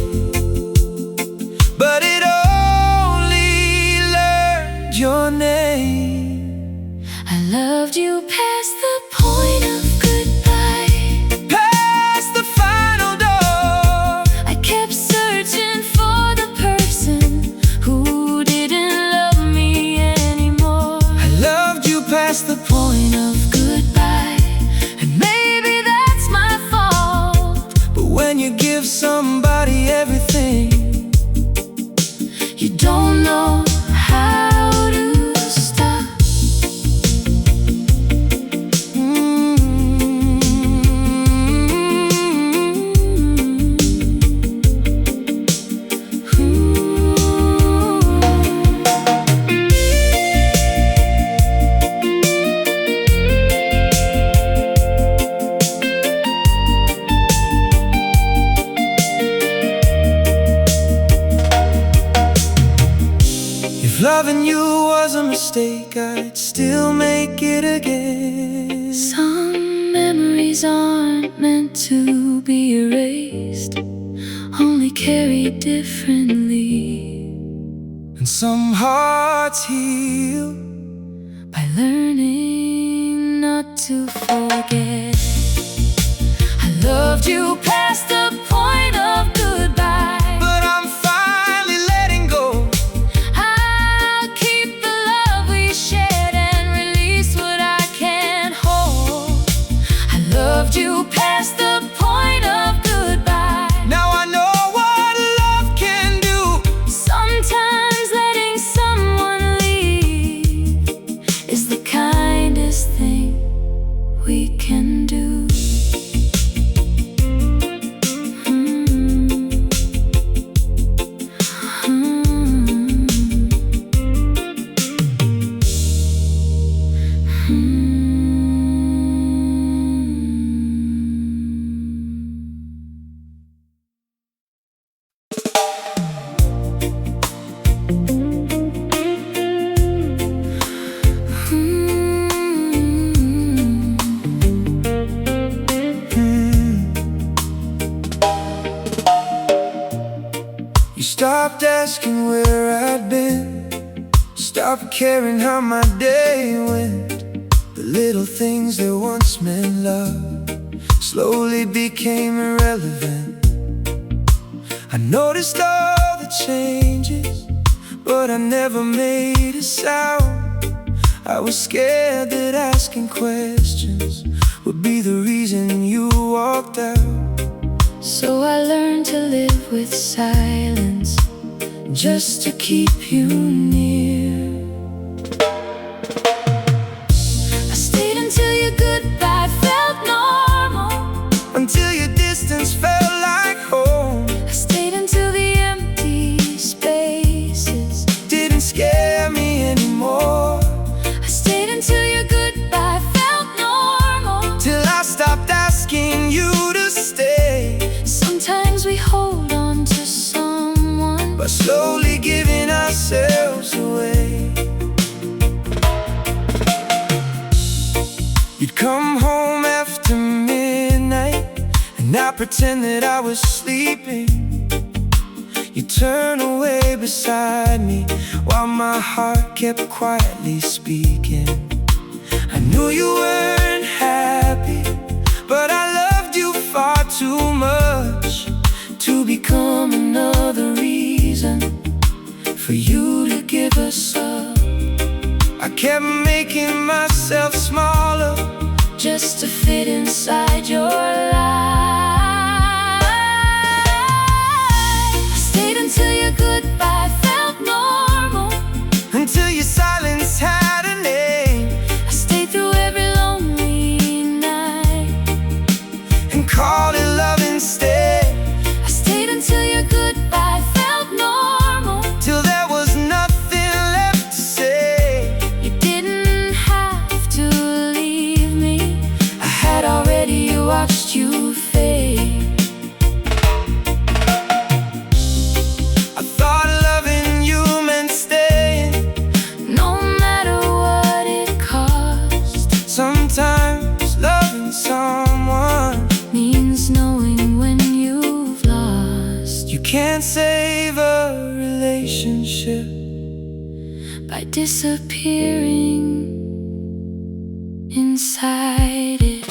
but it only learned your name. I loved you past the point of goodbye, Past the final door. I kept searching for the person who didn't love me anymore. I loved you past the Point of goodbye, and maybe that's my fault. But when you give somebody everything, You don't know how to stop. if loving you was a mistake, I'd still make it again. Some memories aren't meant to be erased, only carried differently. And some hearts heal By learning not to forget. I loved you past the point of goodbye, but I'm finally letting go. I'll keep the love we shared and release what I can't hold. I loved you past the point of goodbye. Now I know what love can do. Sometimes letting someone leave is the kindest thing we can do. You stopped asking where I'd been, stopped caring how my day went. The little things that once meant love slowly became irrelevant. I noticed all the changes, but I never made a sound. I was scared that asking questions would be the reason you walked out. So I learned to live with silence, just to keep you near. I stayed until your goodbye felt normal, Until your distance felt like home. I stayed until the empty spaces Didn't scare me anymore. I stayed until your goodbye felt normal. Till I stopped asking you to stay. Sometimes we hold on to someone By slowly giving ourselves away. You'd come home after midnight, and I pretend that I was sleeping. You turn away beside me, while my heart kept quietly speaking. I knew you weren't happy, but I loved you far too much to become another reason for you to give us up. I kept making myself smaller, just to fit inside your life. I stayed until your goodbye felt normal, until your silence had a name. I stayed through every lonely night and called it love instead. I stayed until your goodbye felt normal, till there was nothing left to say. you didn't have to leave me. I had already watched you fade. I thought loving you meant staying, No matter what it cost. sometimes loving someone Means knowing when you've lost. you can't save a relationship By disappearing inside it.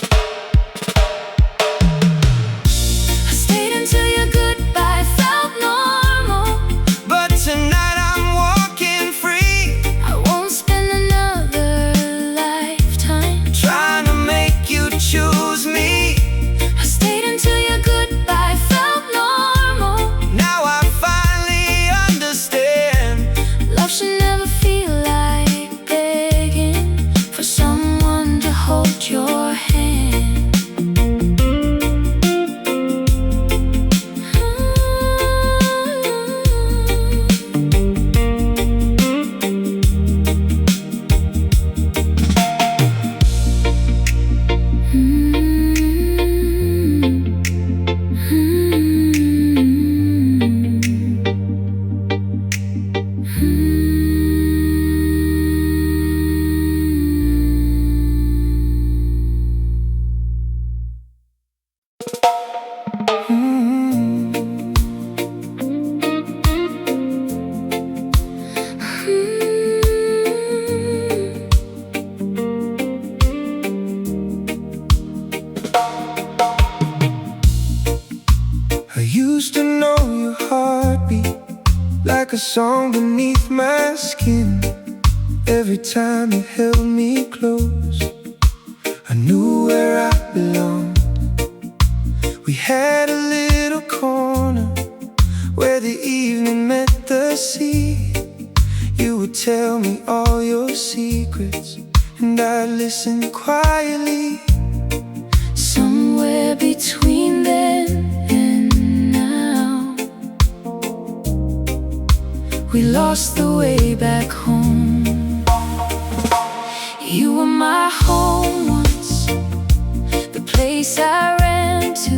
I stayed until your goodbye felt normal, but tonight I'm walking free, I won't spend another lifetime trying to make you choose me. I stayed until your goodbye felt normal. Now I finally understand. Love should never feel like begging for someone to hold your hand. I used to know your heartbeat like a song beneath my skin. Every time you held me close, I knew where I belonged. We had a little corner where the evening met the sea. You would tell me all your secrets, and I'd listen quietly. Somewhere between then and now, we lost the way back home. You were my home once, the place I ran to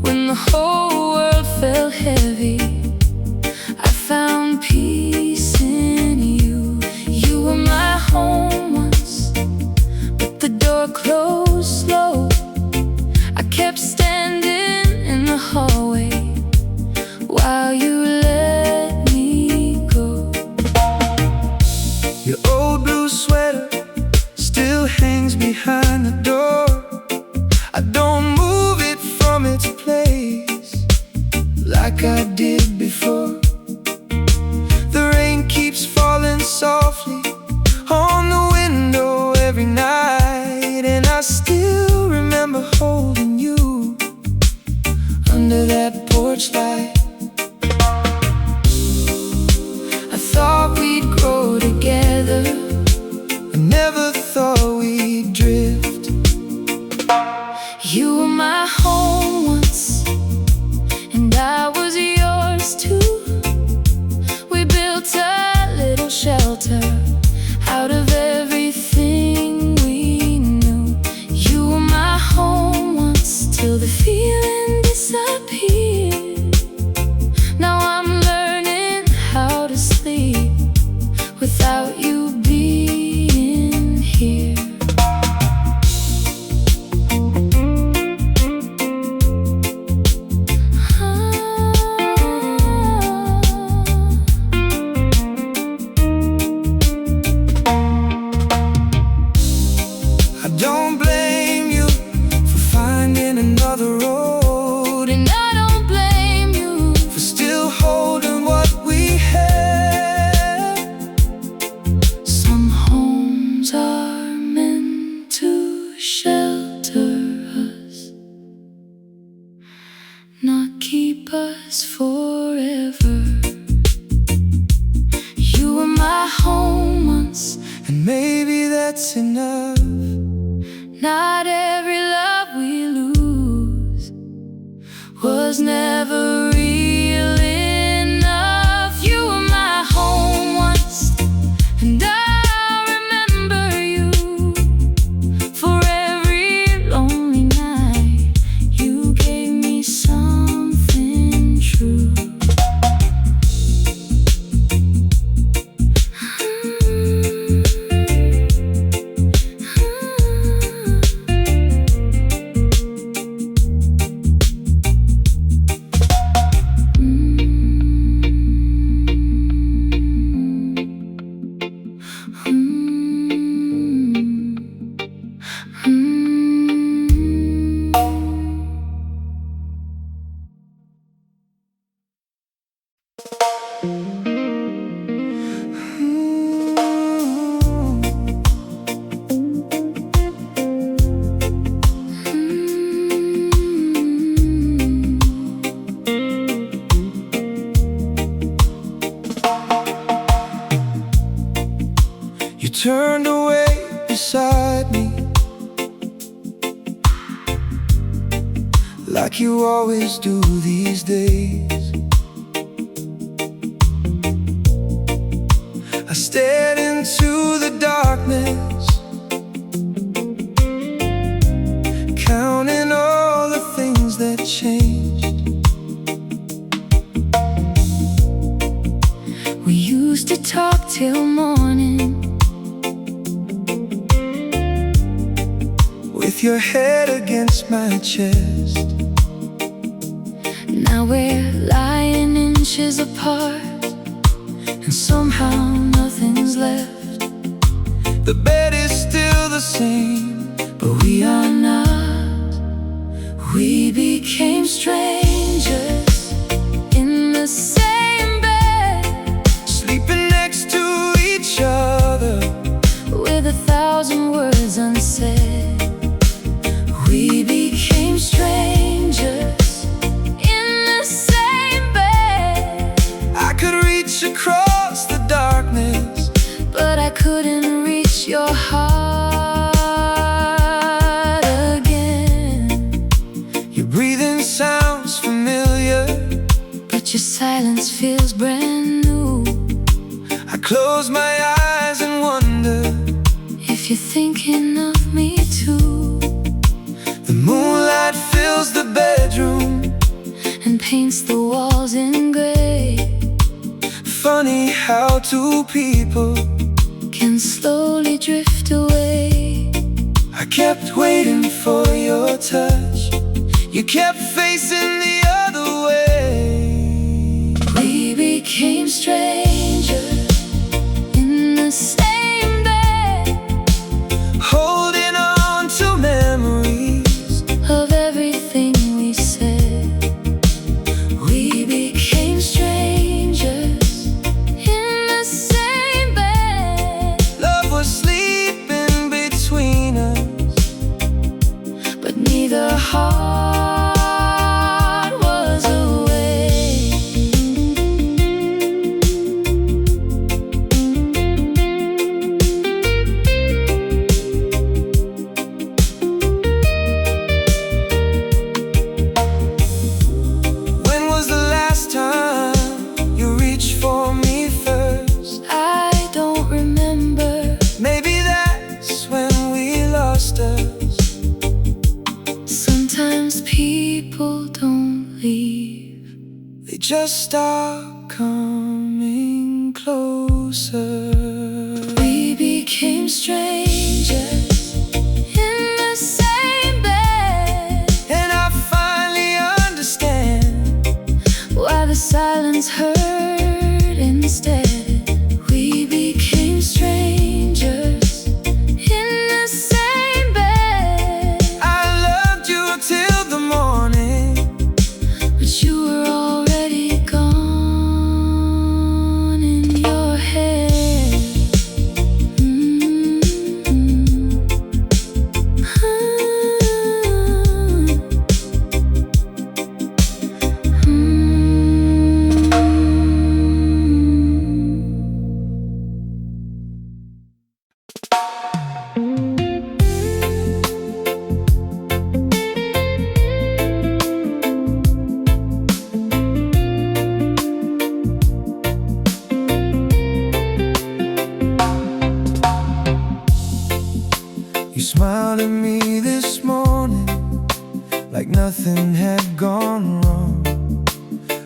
when the whole world felt heavy. I found peace in you. You were my home once, but the door closed slow. I kept standing in the hallway while you let me go. Your old blue sweater still hangs behind the door. I don't move it from its place like I did before. The rain keeps falling softly on the window every night, and I still remember holding you under that porch light. I thought we'd grow together, I never thought we'd drift. You were my home once, and I was yours too. We built a little shelter out of everything we knew. You were my home once till the feeling disappeared. Now I'm learning how to sleep without you being here. I don't blame you for finding another road, And I don't blame you for still holding what we had. Some homes are meant to share. last forever. You were my home once, and maybe that's enough. not every love we lose was never real enough. You were my home once, and I remember you. For every lonely night, you gave me something true. You turned away beside me, like you always do these days. I stared into the darkness, counting all the things that changed. We used to talk till morning, with your head against my chest. now we're lying inches apart, and somehow nothing's left. The bed is still the same, But we are not. We became strangers in the same bed, sleeping next to each other, with 1,000 words unsaid. We became strangers in the same bed. I could reach across the darkness, But I couldn't reach your heart again. your breathing sounds familiar. But your silence feels brand new. I close my eyes and wonder If you're thinking of me too, the moonlight fills the bedroom, and paints the walls in gray. funny how two people Can slowly drift away. I kept waiting for your touch, you kept facing the other way. We became strangers in the same bed, Holding on to memories, of everything we said. We became strangers in the same bed, love was sleeping between us, but neither heart was awake. when was the last time you reached for me first? I don't remember. Maybe that's when we lost us. Sometimes people don't leave, They just start coming closer. we became strangers in the same bed. And I finally understand Why the silence hurt instead. We became strangers in the same bed, I loved you till the morning, but you were already gone in your head. me this morning like nothing had gone wrong.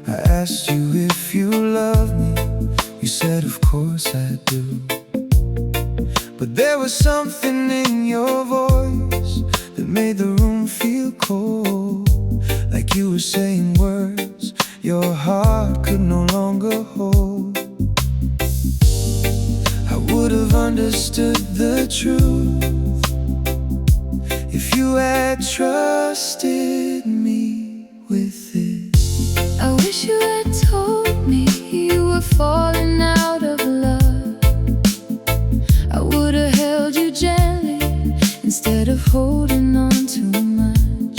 I asked you if you loved me. You said of course I do. But there was something in your voice that made the room feel cold, like you were saying words your heart could no longer hold. I would have understood the truth if you had trusted me with it. I wish you had told me you were falling out of love. I would have held you gently instead of holding on too much.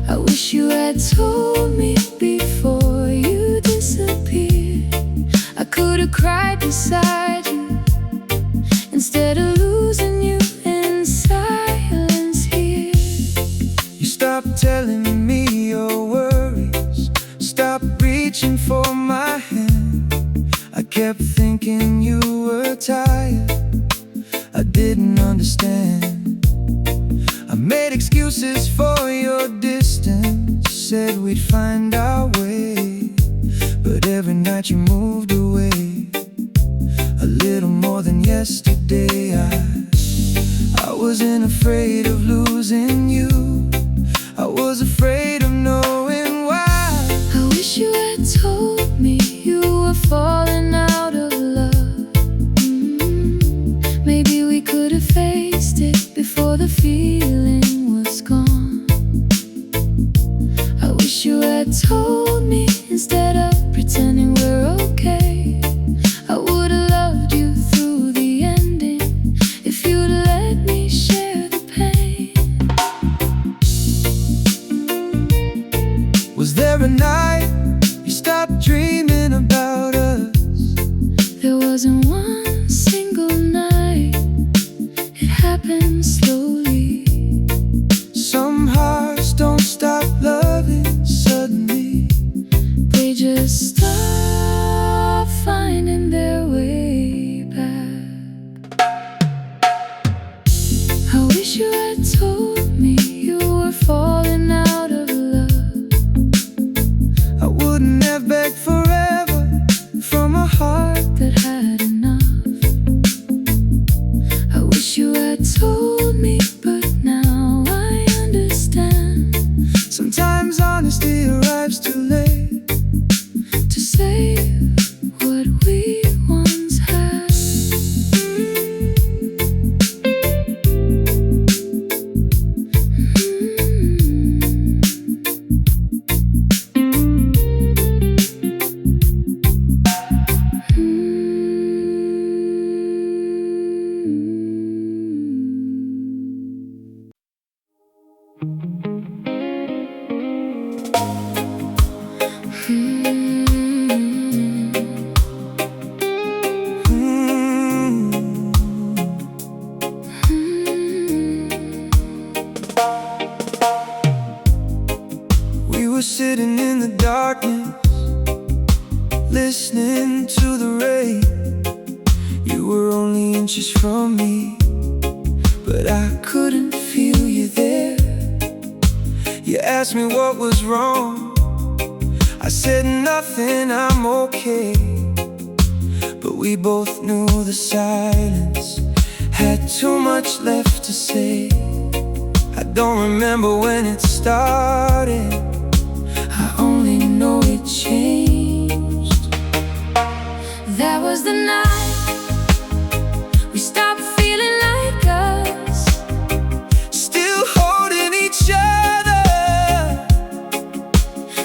I wish you had told me before you disappeared. I could have cried beside you instead of losing you in silence here. You stopped telling me your worries, stopped reaching for my hand. I kept thinking you were tired, I didn't understand. I made excuses for your distance, said we'd find our way. But every night you moved away, a little more than yesterday. I wasn't afraid of losing you, I was afraid of knowing why. I wish you had told me you were falling out of love. Maybe we could have faced it before the feeling was gone. I wish you had told me instead of pretending we're okay. I would have loved you through the ending if you'd let me share the pain. Was there a night you stopped dreaming about us? There wasn't one single night, it happened slowly. Some hearts don't stop loving suddenly, They just stop finding their way back. I wish you had told me you were falling out of love. I wouldn't have begged forever from a heart That had enough. I wish you had told me, but now I understand. sometimes honesty arrives too late To save what we once had. We were sitting in the darkness, listening to the rain. You were only inches from me, but I couldn't feel you there. You asked me what was wrong, I said nothing, I'm okay. But we both knew the silence had too much left to say. I don't remember when it started, I only know it changed. That was the night we stopped feeling like us. Still holding each other,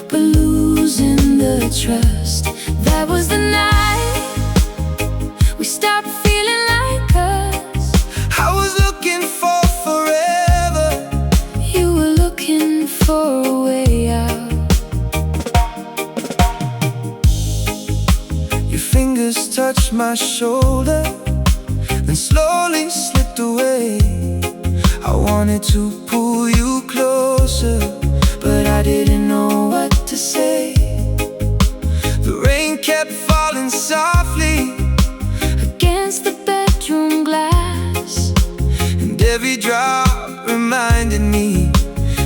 but losing the trust. That was the night we stopped feeling like us. I was looking for forever, You were looking for a way out. your fingers touched my shoulder, then slowly slipped away. I wanted to pull you closer, but I didn't know what to say. The rain kept falling softly Against the bedroom glass, and every drop raindrop reminded me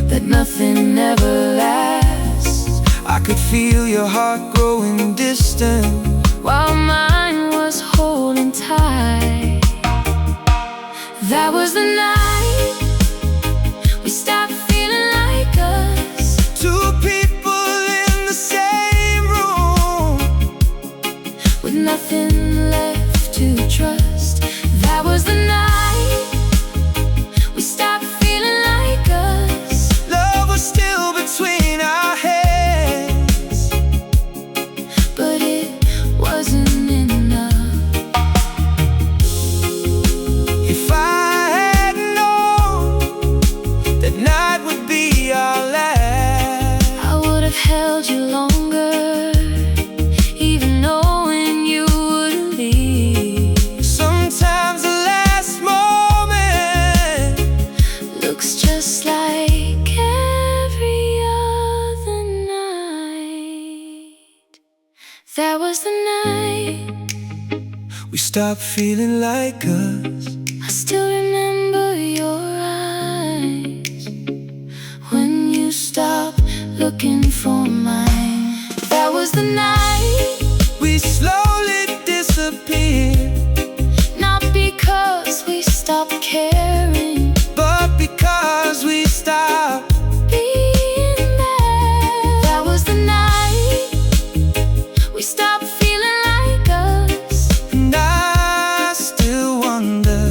that nothing ever lasts. I could feel your heart growing distant while mine was holding tight. That was the night we stopped feeling like us. Two people in the same room with nothing left to trust. That was the night we stopped feeling like us. Love was still between our hands, but it wasn't enough. If I had known that night would be our last, I would have held you longer, even knowing you would leave. sometimes the last moment Looks just like every other night. That was the night we stopped feeling like us. I still remember your eyes when you stopped looking for mine. That was the night We slowly disappeared, not because we stopped caring, but because we stopped. being there. That was the night we stopped feeling like us. And I still wonder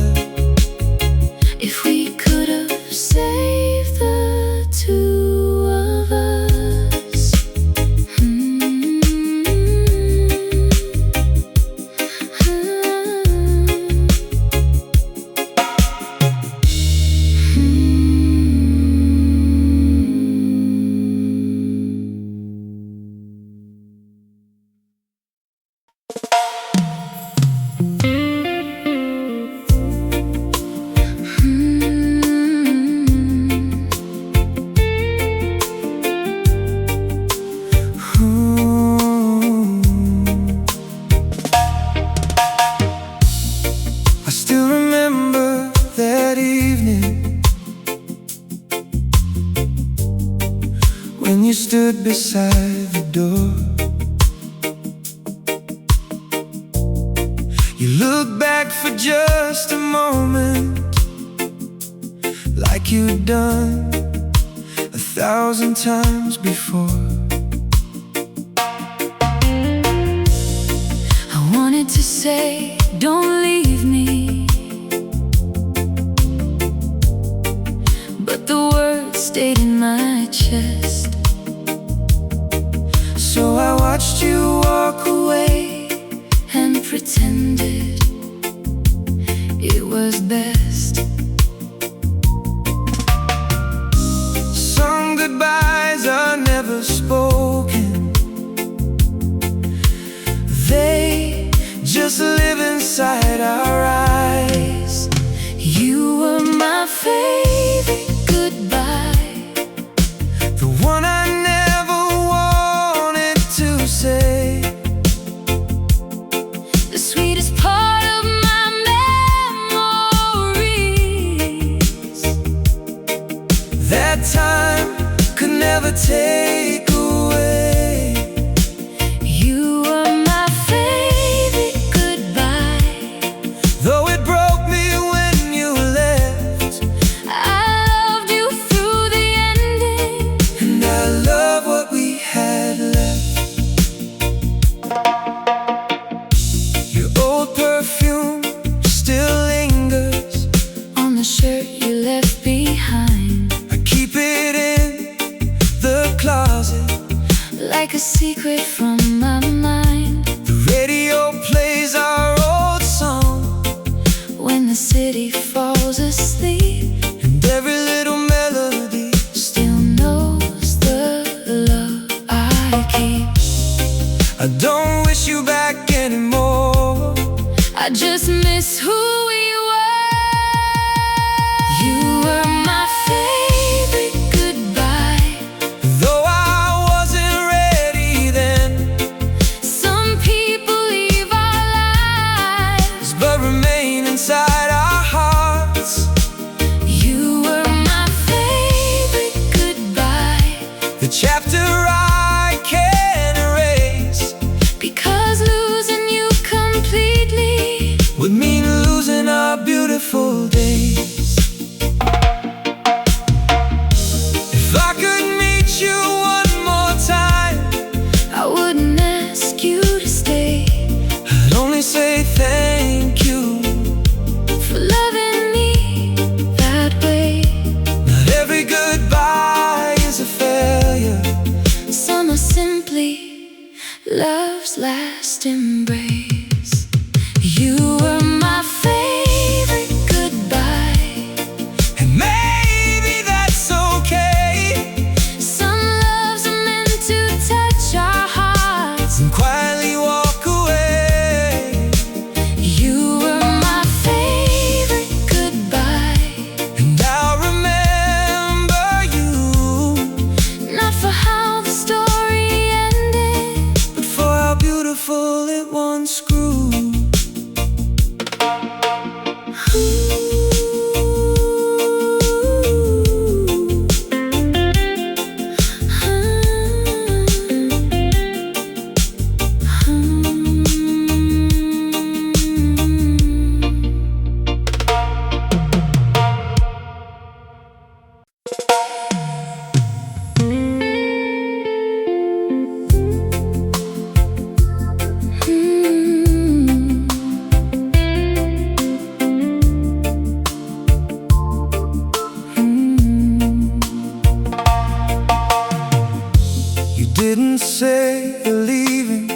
If we could have saved the two of us. I still remember that evening when you stood beside the door. You looked back for just a moment, like you'd done 1,000 times before. I wanted to say, don't leave me, but the words stayed in my chest. So I watched you walk away And pretended it was best. Some goodbyes are never spoken, they just live inside our eyes. You were my favorite goodbye, The one I never wanted to say, the sweetest part of my memories. that time could never take away. You were my favorite goodbye, Though it broke me when you left, I loved you through the ending. and I love what we had left. Your old perfume still lingers On the shirt you left behind, I keep it in the closet, like a secret from my mind. the radio plays our old song When the city falls asleep, and every little melody. still knows the love I keep. I don't wish you back anymore, I just miss who we were. You were my favorite goodbye, though I wasn't ready then. some people leave our lives the chapter I can't erase. Because losing you completely would mean losing our beautiful days. If I could meet you one more time, I wouldn't ask you to stay. I'd only say thank you For loving me that way. Not every goodbye is a failure. Some are simply love's last embrace. You were my favorite goodbye, And maybe that's okay. Some loves are meant to touch our hearts And quietly walk away. You were my favorite goodbye, And I'll remember you, not for how the story ended, but for how beautiful it once grew. You didn't say you're leaving,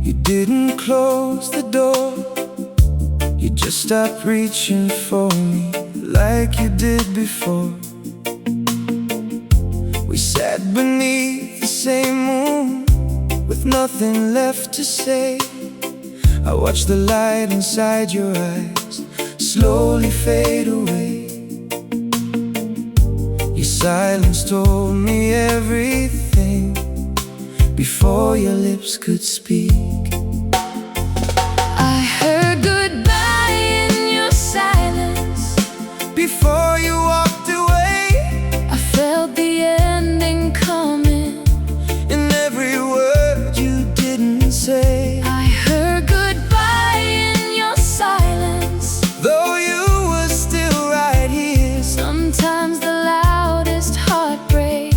you didn't close the door. You just stopped reaching for me like you did before. We sat beneath the same moon with nothing left to say. I watched the light inside your eyes slowly fade away. Your silence told me everything before your lips could speak. I heard goodbye in your silence. Before you walked away, I felt the ending coming. in every word you didn't say. I heard goodbye in your silence. Though you were still right here, Sometimes the loudest heartbreak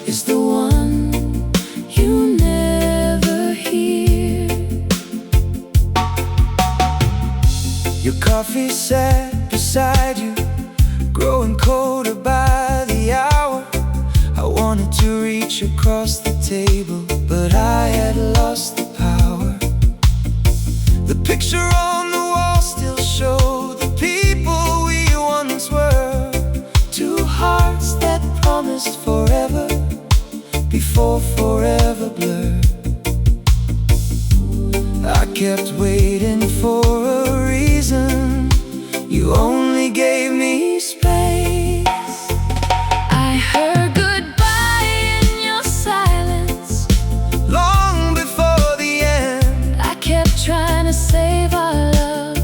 is the one you never hear. your coffee sat beside you, growing colder by the hour. I wanted to reach across the table, but I had lost the power. The picture on the wall still showed the people we once were. Two hearts that promised forever before forever blurred. I kept waiting for a reason, you only gave me space. I heard goodbye in your silence. Long before the end, I kept trying to save our love.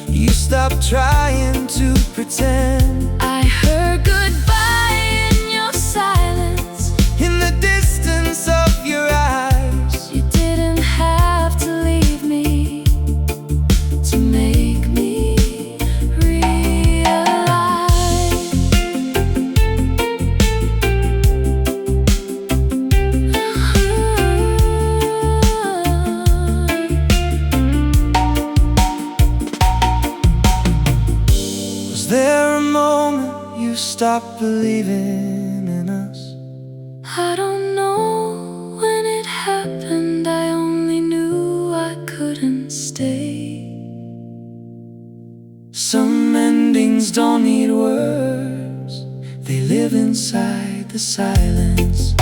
you stopped trying to pretend. I heard goodbye in your silence. In the distance of your eyes, You didn't have to leave me to make me realize. was there a moment you stopped believing in us? I don't know when it happened. I only knew I couldn't stay. Some endings don't need words, they live inside the silence.